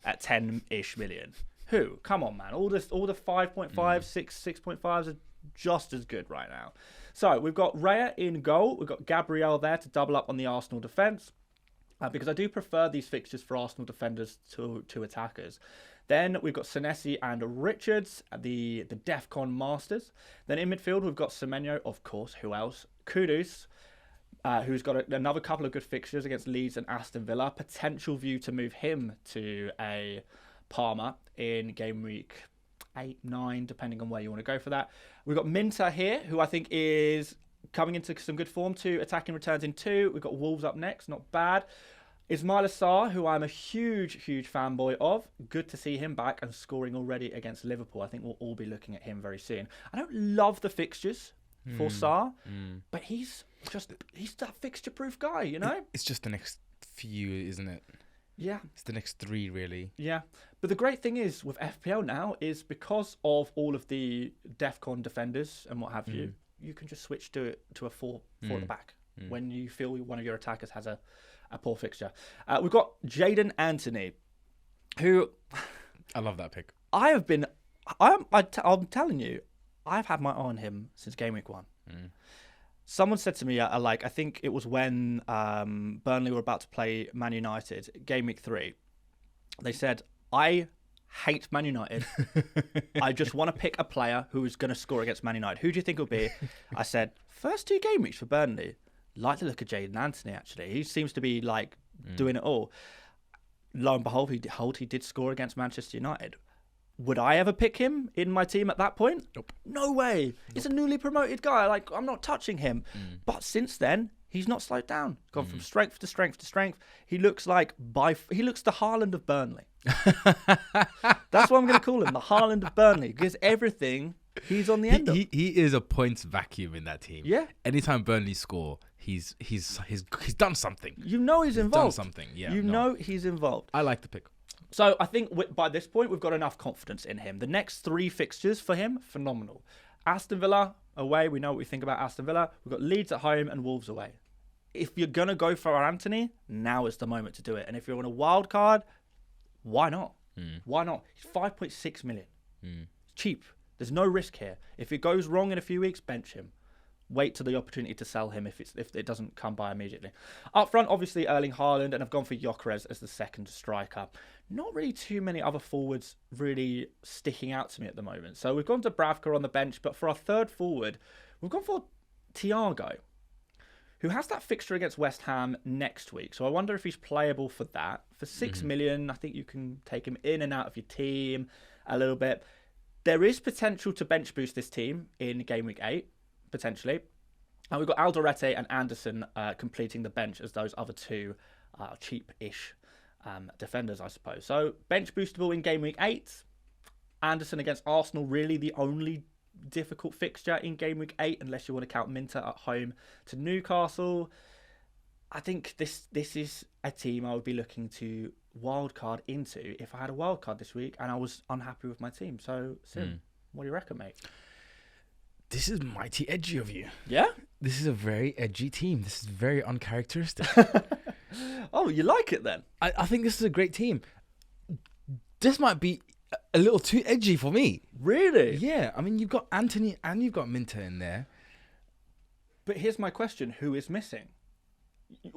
at 10-ish million? Who? Come on, man. All the 5.5, 6.5s are just as good right now. So we've got Raya in goal. We've got Gabriel there to double up on the Arsenal defence, because I do prefer these fixtures for Arsenal defenders to attackers. Then we've got Senesi and Richards, the DEFCON masters. Then in midfield, we've got Semenyo, of course. Who else? Kudus, who's got another couple of good fixtures against Leeds and Aston Villa. Potential view to move him to a Parma in Game Week 8, 9, depending on where you want to go for that. We've got Minter here, who I think is coming into some good form. 2 attacking returns in 2. We've got Wolves up next. Not bad. Ismail Assar, who I'm a huge fanboy of. Good to see him back and scoring already against Liverpool. I think we'll all be looking at him very soon. I don't love the fixtures for Sarr, but he's that fixture-proof guy, you know? It's just the next few, isn't it? Yeah. It's the next 3, really. Yeah. But the great thing is with FPL now is because of all of the DEFCON defenders and what have you, you can just switch to a 4 at the back when you feel one of your attackers has a poor fixture. We've got Jadon Anthony, who I love that pick. I'm telling you, I've had my eye on him since Game Week 1. Someone said to me, I think it was when Burnley were about to play Man United, Game Week 3. They said, I hate Man United. I just want to pick a player who is going to score against Man United. Who do you think it'll be? I said, first 2 game weeks for Burnley. Like the look of Jadon Anthony, actually. He seems to be doing it all. lo and behold, he did score against Manchester United. Would I ever pick him in my team at that point? Nope. No way. Nope. He's a newly promoted guy. Like, I'm not touching him. But since then, he's not slowed down. Gone from strength to strength to strength. He looks like he looks the Haaland of Burnley. That's what I'm going to call him, the Haaland of Burnley, because everything he's on the end of. He is a points vacuum in that team. Yeah. Anytime Burnley score, he's done something. You know he's involved. Done something. Yeah. You know he's involved. I like the pick. So I think by this point, we've got enough confidence in him. The next 3 fixtures for him, phenomenal. Aston Villa away, we know what we think about Aston Villa. We've got Leeds at home and Wolves away. If you're going to go for Anthony, now is the moment to do it. And if you're on a wild card, why not? Why not? He's 5.6 million. Cheap. There's no risk here. If it goes wrong in a few weeks, bench him. Wait till the opportunity to sell him if it doesn't come by immediately. Up front, obviously, Erling Haaland, and I've gone for Gyökeres as the second striker. Not really too many other forwards really sticking out to me at the moment. So we've gone to Bravka on the bench, but for our third forward, we've gone for Thiago, who has that fixture against West Ham next week. So I wonder if he's playable for that. For 6 million, I think you can take him in and out of your team a little bit. There is potential to bench boost this team in Game Week 8. Potentially. And we've got Alderete and Anderson completing the bench as those other two cheap-ish defenders, I suppose. So, bench boostable in Game Week 8. Anderson against Arsenal, really the only difficult fixture in Game Week 8, unless you want to count Minter at home to Newcastle. I think this is a team I would be looking to wildcard into if I had a wildcard this week and I was unhappy with my team. So, Sim, what do you reckon, mate? This is mighty edgy of you. Yeah? This is a very edgy team. This is very uncharacteristic. Oh, you like it then? I think this is a great team. This might be a little too edgy for me. Really? Yeah. I mean, you've got Anthony and you've got Minter in there. But here's my question. Who is missing?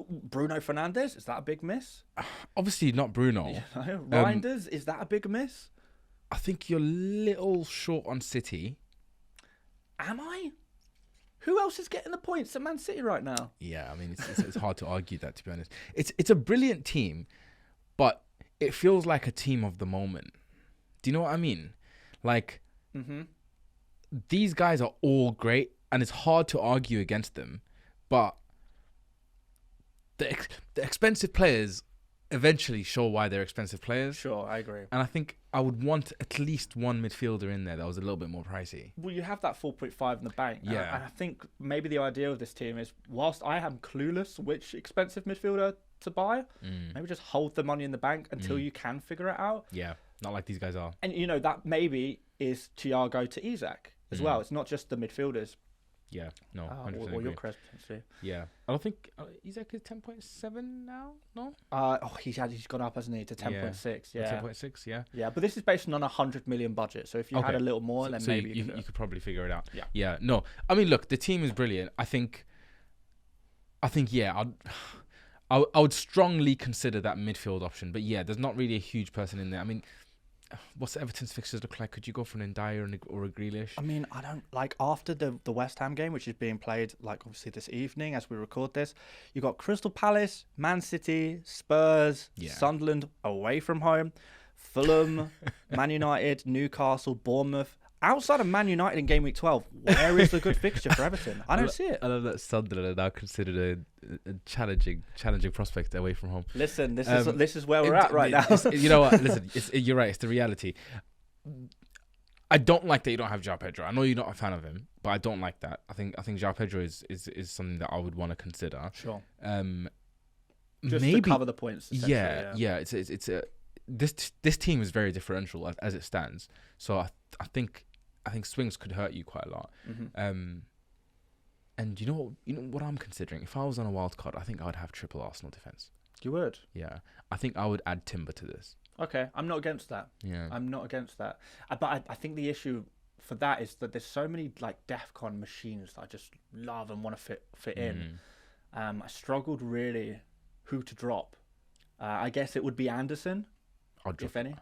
Bruno Fernandes? Is that a big miss? Obviously not Bruno. Yeah, Reinders? Is that a big miss? I think you're a little short on City. Am I? Who else is getting the points at Man City right now? Yeah, I mean, it's hard to argue that, to be honest. It's a brilliant team, but it feels like a team of the moment. Do you know what I mean? Like, these guys are all great, and it's hard to argue against them, but the expensive players eventually show why they're expensive players. Sure, I agree. And I think I would want at least one midfielder in there that was a little bit more pricey. Well, you have that 4.5 in the bank. Yeah. And I think maybe the idea of this team is, whilst I am clueless which expensive midfielder to buy, maybe just hold the money in the bank until you can figure it out. Yeah, not like these guys are. And, you know, that maybe is Thiago to Isak as well. It's not just the midfielders. Yeah, no, 100% or agree. Gyökeres potentially. Yeah, I don't think Isak is 10.7 now. No. He's gone up, hasn't he, to 10.6? Yeah. 10.6. Yeah. Yeah, but this is based on a 100 million budget. So if you had a little more, then maybe you could probably figure it out. Yeah. Yeah. No, I mean, look, the team is brilliant. I think. Yeah, I would strongly consider that midfield option. But yeah, there's not really a huge person in there. I mean, what's Everton's fixtures look like? Could you go for an Ndiaye or a Grealish? I mean, I don't like after the West Ham game, which is being played like obviously this evening as we record this. You got Crystal Palace, Man City, Spurs, Sunderland away from home, Fulham, Man United, Newcastle, Bournemouth. Outside of Man United in Game Week 12, where is the good fixture for Everton? I don't see it. I love that Sunderland are now considered a challenging prospect away from home. Listen, this is where we're at right now. You know what? Listen, you're right. It's the reality. I don't like that you don't have João Pedro. I know you're not a fan of him, but I don't like that. I think João Pedro is something that I would want to consider. Sure. Just to cover the points. Yeah. This team is very differential as it stands. So I think swings could hurt you quite a lot. And you know what I'm considering? If I was on a wild card, I think I would have triple Arsenal defense. You would? Yeah. I think I would add Timber to this. Okay, I'm not against that. Yeah. I'm not against that. But I think the issue for that is that there's so many like DEFCON machines that I just love and want to fit in. I struggled really who to drop. I guess it would be Anderson. If any.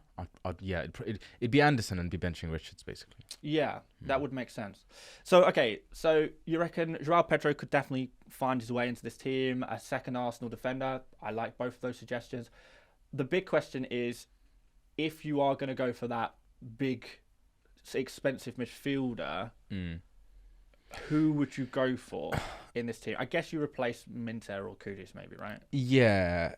It'd be Anderson and be benching Richards, basically. Yeah, that would make sense. So you reckon João Pedro could definitely find his way into this team, a second Arsenal defender. I like both of those suggestions. the big question is, if you are going to go for that big, expensive midfielder, who would you go for in this team? I guess you replace Minter or Kudus, maybe, right? Yeah.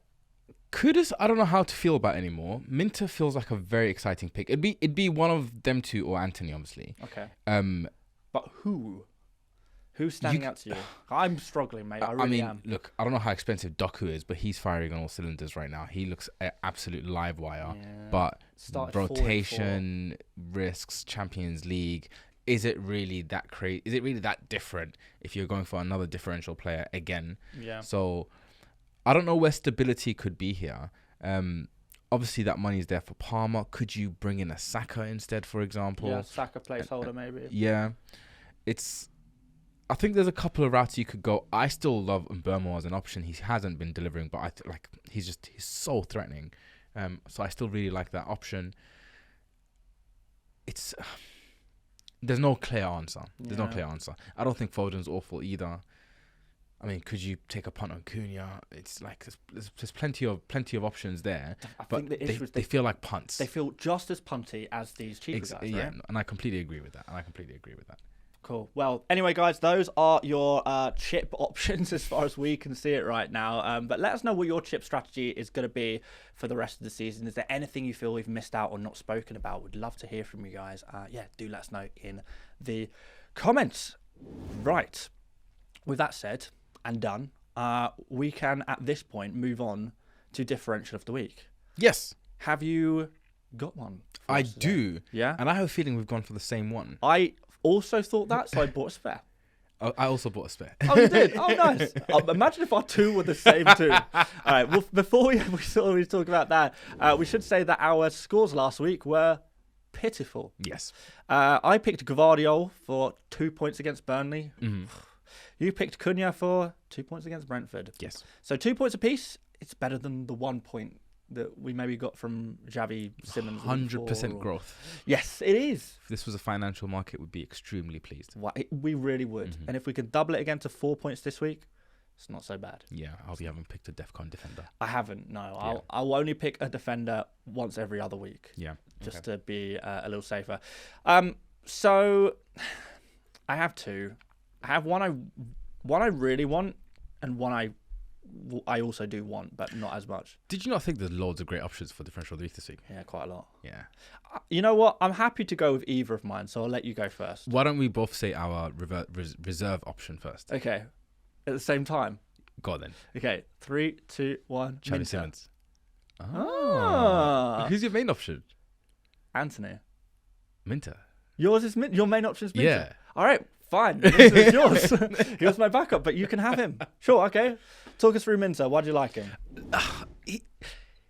Kudus, I don't know how to feel about anymore. Minter feels like a very exciting pick. It'd be one of them two or Anthony, obviously. Okay. But who's standing out to you? I'm struggling, mate. I really am. Look, I don't know how expensive Doku is, but he's firing on all cylinders right now. He looks an absolute live wire. Yeah. But rotation, risks, Champions League, is it really that crazy? Is it really that different if you're going for another differential player again? Yeah. So I don't know where stability could be here. Obviously, that money is there for Palmer. Could you bring in a Saka instead, for example? Yeah, Saka placeholder maybe. Yeah. I think there's a couple of routes you could go. I still love Mbeumo as an option. He hasn't been delivering, but he's so threatening. So I still really like that option. There's no clear answer. No clear answer. I don't think Foden's awful either. I mean, could you take a punt on Cunha? It's like there's plenty of options there, but they feel like punts. They feel just as punty as these cheaper guys, right? Yeah, and I completely agree with that. Cool. Well, anyway, guys, those are your chip options as far as we can see it right now. But let us know what your chip strategy is going to be for the rest of the season. Is there anything you feel we've missed out or not spoken about? We'd love to hear from you guys. Do let us know in the comments. Right. With that said and done, we can, at this point, move on to Differential of the Week. Yes. Have you got one? I do. Yeah? And I have a feeling we've gone for the same one. I also thought that, so I bought a spare. Oh, I also bought a spare. Oh, you did? Oh, nice. Imagine if our two were the same two. All right, well, before we talk about that, we should say that our scores last week were pitiful. Yes. I picked Gvardiol for 2 points against Burnley. Mm-hmm. You picked Cunha for 2 points against Brentford. Yes. So 2 points apiece. It's better than the 1 point that we maybe got from Xavi Simmons. 100% growth. Yes, it is. If this was a financial market, we'd be extremely pleased. We really would. Mm-hmm. And if we could double it again to 4 points this week, it's not so bad. Yeah, I hope you haven't picked a DEFCON defender. I haven't, no. I'll only pick a defender once every other week. Yeah. Just to be a little safer. So I have two. I have one I really want and one I also do want, but not as much. Did you not think there's loads of great options for Differential this week? Yeah, quite a lot. Yeah. You know what? I'm happy to go with either of mine, so I'll let you go first. Why don't we both say our reserve option first? Okay. At the same time? Go on then. Okay. 3, 2, 1. Xavi Simmons. Ah. Who's your main option? Anthony. Minter. Yours is your main option is Minter? Yeah. All right. Fine. It's yours. He was my backup, but you can have him. Sure. Okay. Talk us through Minter. Why do you like him?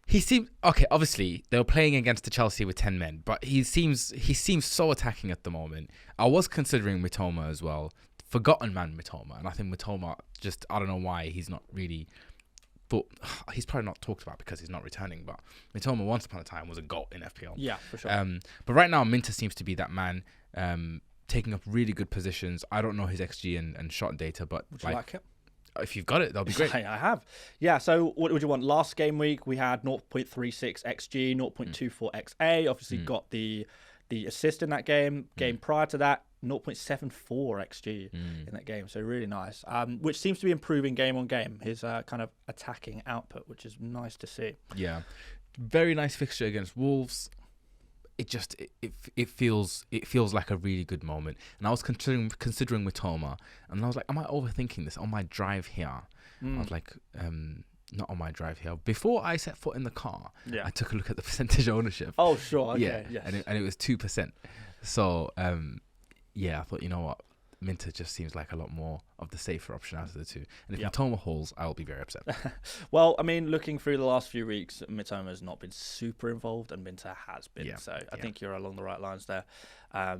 He seemed okay. Obviously, they were playing against the Chelsea with 10 men, but he seems so attacking at the moment. I was considering Mitoma as well. Forgotten man Mitoma, and I think Mitoma I don't know why he's not really thought. He's probably not talked about because he's not returning. But Mitoma once upon a time was a GOAT in FPL. Yeah, for sure. But right now Minter seems to be that man. Taking up really good positions. I don't know his XG and shot data, but would you like it? If you've got it, that'll be great. I have. Yeah, so what would you want? Last game week, we had 0.36 XG, 0.24 XA. Obviously got the assist in that game. Game prior to that, 0.74 XG in that game. So really nice. Which seems to be improving game on game. His kind of attacking output, which is nice to see. Yeah. Very nice fixture against Wolves. It feels like a really good moment, and I was considering Mitoma, and I was like, am I overthinking this on my drive here? I was like, not on my drive here. Before I set foot in the car, I took a look at the percentage ownership. Oh sure, okay, yeah, yes. and it was 2%. So I thought, you know what, Minter just seems like a lot more of the safer option out of the two. And if Mitoma hauls, I'll be very upset. Well, I mean, looking through the last few weeks, Mitoma has not been super involved, and Minter has been. Yeah. So I think you're along the right lines there. I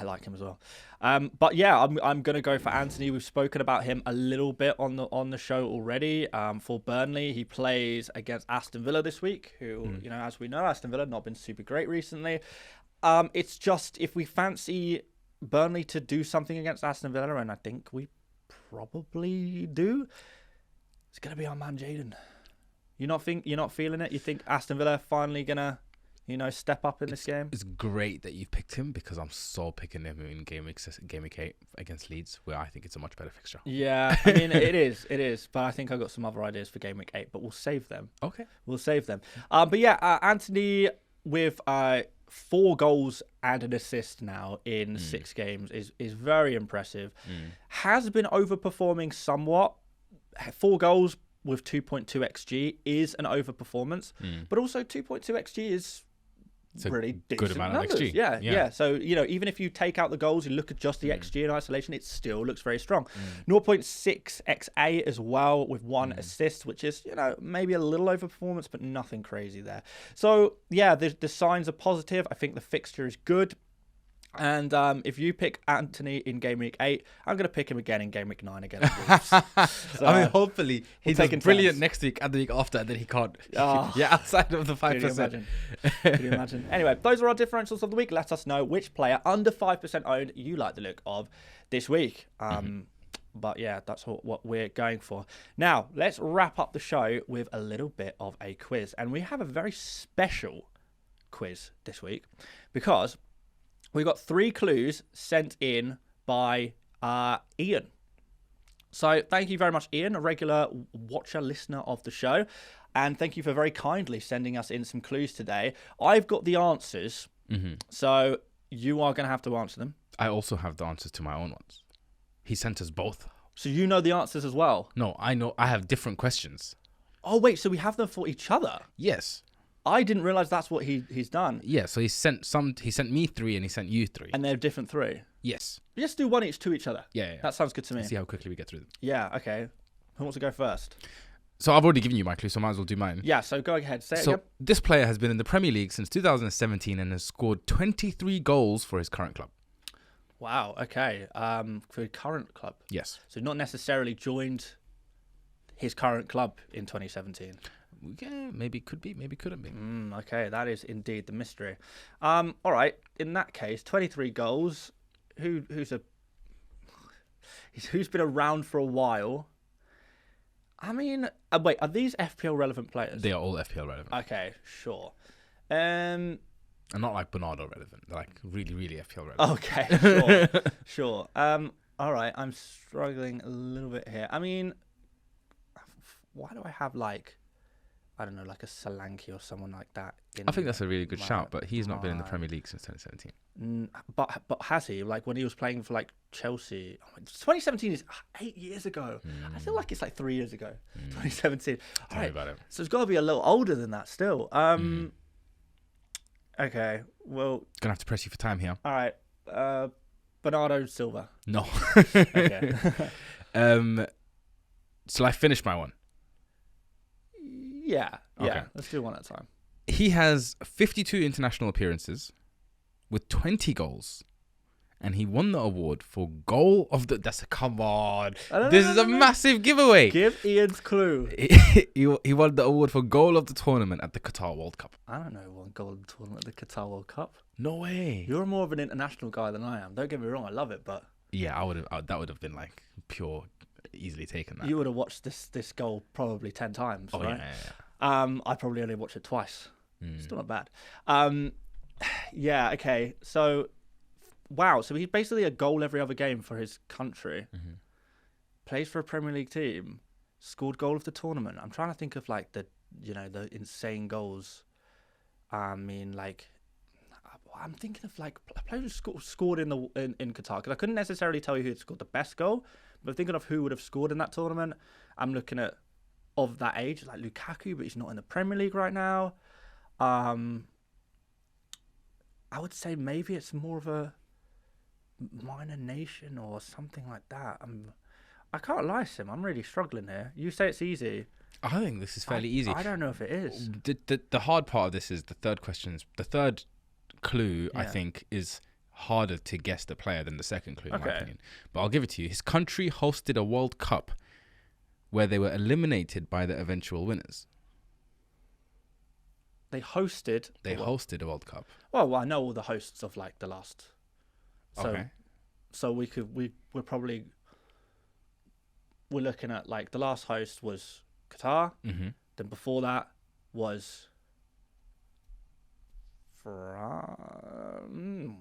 like him as well. But yeah, I'm going to go for Anthony. We've spoken about him a little bit on the show already. For Burnley, he plays against Aston Villa this week, who, as we know, Aston Villa have not been super great recently. It's just, if we fancy Burnley to do something against Aston Villa, and I think we probably do, it's going to be our man Jaden. You're not feeling it? You think Aston Villa finally gonna, step up in this game? It's great that you've picked him because I'm so picking him in game week 8 against Leeds, where I think it's a much better fixture. Yeah, I mean it is. But I think I've got some other ideas for game week 8, but we'll save them. Okay, we'll save them. But yeah, Anthony with 4 goals and an assist now in 6 games is very impressive. Has been overperforming somewhat. 4 goals with 2.2 xg is an overperformance, but also 2.2 xg is really decent good amount numbers. of xg. Yeah. So even if you take out the goals, you look at just the xg in isolation, it still looks very strong. 0.6 xa as well with 1 assist, which is maybe a little overperformance, but nothing crazy there. So yeah, the signs are positive. I think the fixture is good. And if you pick Anthony in game week 8, I'm going to pick him again in game week 9 against Wolves. So, I mean, hopefully he's brilliant turns. Next week and the week after, and then he can't. Outside of the 5%. Can you imagine? Anyway, those are our differentials of the week. Let us know which player under 5% owned you like the look of this week. But yeah, that's what we're going for. Now, let's wrap up the show with a little bit of a quiz. And we have a very special quiz this week because we got 3 clues sent in by Ian. So thank you very much, Ian, a regular watcher, listener of the show. And thank you for very kindly sending us in some clues today. I've got the answers, so you are going to have to answer them. I also have the answers to my own ones. He sent us both. So you know the answers as well? No, I know. I have different questions. Oh, wait, so we have them for each other? Yes. I didn't realize that's what he's done. Yeah, so he sent me 3 and he sent you 3. And they're different 3? Yes. Just do one each to each other. Yeah. That sounds good to me. Let's see how quickly we get through them. Yeah, okay. Who wants to go first? So I've already given you my clue, so I might as well do mine. Yeah, so go ahead. Say it so again. This player has been in the Premier League since 2017 and has scored 23 goals for his current club. Wow, okay. For his current club? Yes. So not necessarily joined his current club in 2017. Yeah, maybe could be, maybe couldn't be. Okay, that is indeed the mystery. All right, in that case, 23 goals. Who's been around for a while? I mean, wait, are these FPL relevant players? They are all FPL relevant. Okay, sure. And not like Bernardo relevant. They're like really, really FPL relevant. Okay, sure. All right, I'm struggling a little bit here. I mean, why do I have I don't know, like a Solanke or someone like that? I think that's a really good shout, but he's not been in the Premier League since 2017. But has he? Like when he was playing for Chelsea, 2017 is 8 years ago. I feel like it's 3 years ago. 2017. Tell me about it. So it's got to be a little older than that still. Okay, well, Gonna have to press you for time here. All right, Bernardo Silva. No. Okay. Shall I finish my one? Yeah. Okay. Let's do one at a time. He has 52 international appearances with 20 goals. And he won the award for goal of the... Come on. This is a massive giveaway. Give Ian's clue. He won the award for goal of the tournament at the Qatar World Cup. I don't know who won goal of the tournament at the Qatar World Cup. No way. You're more of an international guy than I am. Don't get me wrong. I love it, but... Yeah, that would have been pure... easily taken that. You would have watched this goal probably 10 times, right? Yeah. I probably only watched it twice. Still not bad. Yeah, okay. So, wow. So he's basically a goal every other game for his country. Plays for a Premier League team. Scored goal of the tournament. I'm trying to think of the insane goals. I mean, I'm thinking of a player who scored in Qatar, because I couldn't necessarily tell you who had scored the best goal. But thinking of who would have scored in that tournament, I'm looking at of that age, like Lukaku, but he's not in the Premier League right now. I would say maybe it's more of a minor nation or something like that. I can't lie, Sim. I'm really struggling here. You say it's easy. I think this is fairly easy. I don't know if it is. The hard part of this is the third questions. The third clue, I think, is harder to guess the player than the second clue, in my opinion. But I'll give it to you. His country hosted a World Cup where they were eliminated by the eventual winners. They hosted a World Cup. Well, I know all the hosts of the last. So, okay. So we're looking at the last host was Qatar. Then before that was France.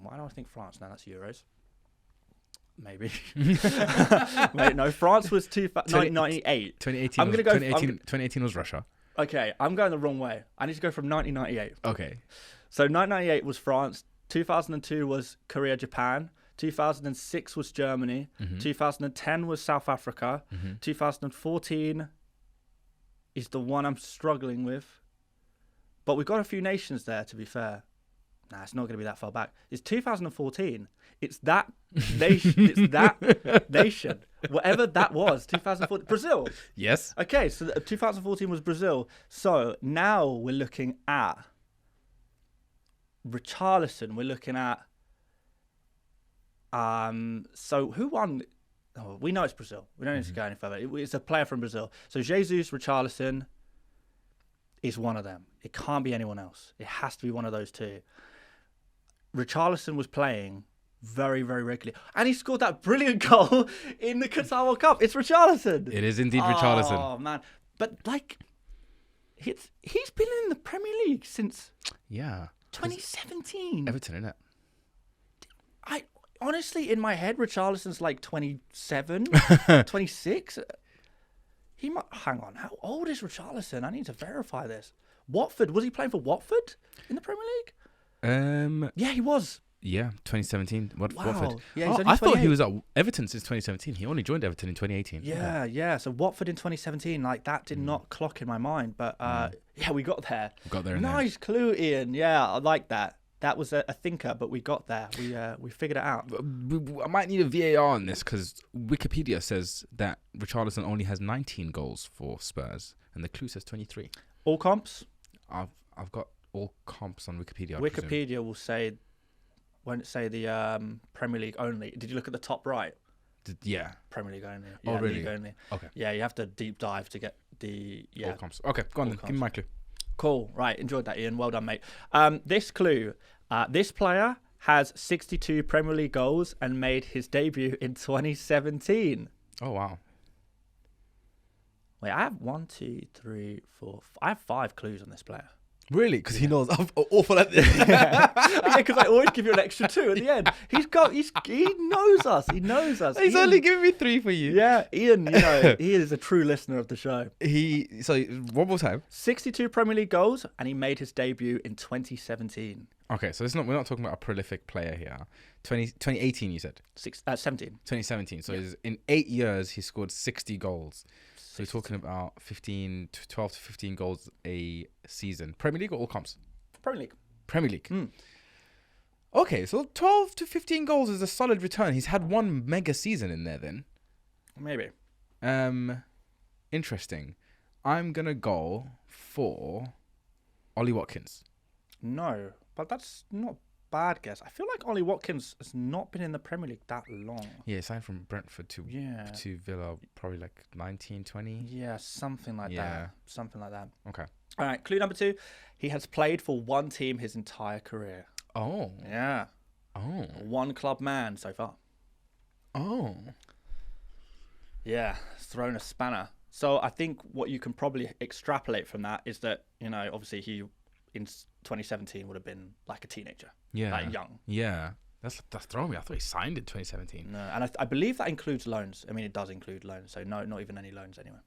Why do I think France now? That's Euros. Maybe. Wait, no. France was 1998. 2018. I'm gonna go. 2018 was Russia. Okay, I'm going the wrong way. I need to go from 1998. Okay. So 1998 was France. 2002 was Korea, Japan. 2006 was Germany. 2010 was South Africa. 2014 is the one I'm struggling with. But we've got a few nations there, to be fair. Nah, it's not going to be that far back. It's 2014. It's that nation. It's that nation. Whatever that was, 2014. Brazil. Yes. Okay, so 2014 was Brazil. So now we're looking at Richarlison. We're looking at so who won? Oh, we know it's Brazil. We don't need to go any further. It's a player from Brazil. So Jesus, Richarlison is one of them. It can't be anyone else. It has to be one of those two. Richarlison was playing very, very regularly. And he scored that brilliant goal in the Qatar World Cup. It's Richarlison. It is indeed Richarlison. Oh, man. But, like, he's been in the Premier League since 2017. Everton, innit? I honestly, in my head, Richarlison's like 27, 26. He might... Hang on. How old is Richarlison? I need to verify this. Watford. Was he playing for Watford in the Premier League? Yeah, he was. Yeah, 2017. Wow. Watford. Yeah, he's only I thought 28. he was at Everton since 2017. He only joined Everton in 2018. Yeah. So Watford in 2017, like that did not clock in my mind. But yeah, we got there. We got there. Nice clue, Ian. Yeah, I like that. That was a thinker, but we got there. We figured it out. I might need a VAR on this because Wikipedia says that Richarlison only has 19 goals for Spurs, and the clue says 23. All comps? I've got all comps on Wikipedia. Wikipedia will say, won't it say the Premier League only? Did you look at the top right? Yeah. Premier League only. Oh, Yeah, really? League only. Okay. Yeah, you have to deep dive to get the all comps. Okay, go on then. Give me my clue. Cool. Right. Enjoyed that, Ian. Well done, mate. This clue. This player has 62 Premier League goals and made his debut in 2017. Oh, wow. Wait, I have 1, 2, 3, 4. I have 5 clues on this player. Really? Because he knows I'm awful at this. Yeah, because I always give you an extra 2 at the end. He knows us. He knows us. He's Ian, only giving me 3 for you. Yeah, Ian, you know, he is a true listener of the show. So one more time. 62 Premier League goals, and he made his debut in 2017. Okay, so we're not talking about a prolific player here. 2018, you said? 17. 2017. So in 8 years, he scored 60 goals. So we're talking about 12 to 15 goals a season. Premier League or all comps? Premier League. Premier League. Okay, so 12 to 15 goals is a solid return. He's had one mega season in there then. Maybe. Interesting. I'm going to go for Ollie Watkins. No, but that's not a bad guess. I feel like Ollie Watkins has not been in the Premier League that long. Yeah, he signed from Brentford to Villa probably like 19, 20. Yeah, something like that. Something like that. Okay. All right, clue number 2. He has played for one team his entire career. Oh. Yeah. Oh. One club man so far. Oh. Yeah, thrown a spanner. So I think what you can probably extrapolate from that is that, you know, obviously he in 2017 would have been like a teenager. Yeah. Like young. Yeah. That's throwing me. I thought he signed in 2017. No, and I believe that includes loans. I mean, it does include loans. So no, not even any loans anyway.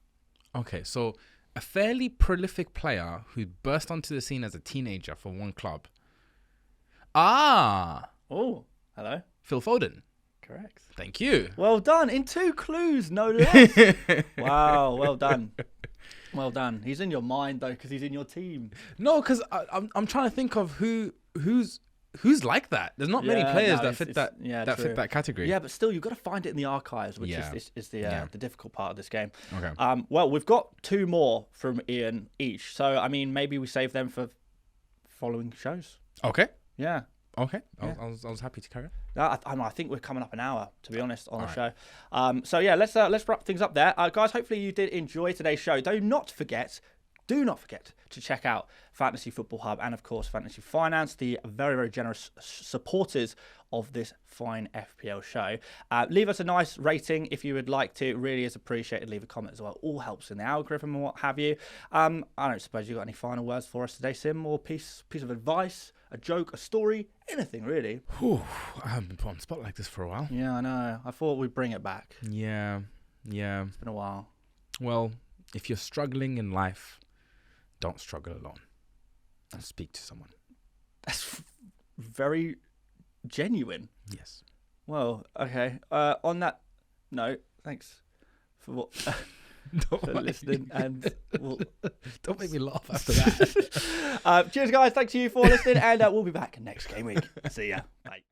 Okay, so a fairly prolific player who burst onto the scene as a teenager for one club. Ah! Oh, hello. Phil Foden. Correct. Thank you. Well done. In 2 clues, no less. Wow, well done. Well done. He's in your mind though, because he's in your team. No, because I'm trying to think of who's like that. There's not many players that fit that category. Yeah, but still, you've got to find it in the archives, which is the difficult part of this game. Okay. Well, we've got 2 more from Ian each, so I mean, maybe we save them for following shows. Okay. Yeah. Okay. I was happy to carry on. I think we're coming up an hour, to be honest, on the show. So yeah, let's wrap things up there, guys. Hopefully you did enjoy today's show. Do not forget, do not forget to check out Fantasy Football Hub and, of course, Fantasy Finance, the very, very generous supporters of this fine FPL show. Leave us a nice rating if you would like to. It really is appreciated. Leave a comment as well. All helps in the algorithm and what have you. I don't suppose you've got any final words for us today, Sim, or piece of advice, a joke, a story, anything really. Whew, I haven't been put on the spot like this for a while. Yeah, I know. I thought we'd bring it back. Yeah. It's been a while. Well, if you're struggling in life, don't struggle alone. And speak to someone. That's very genuine. Yes. Well, okay. On that note, thanks for listening, and don't make me laugh after that. Cheers, guys. Thanks to you for listening, and we'll be back next game week. See ya. Bye.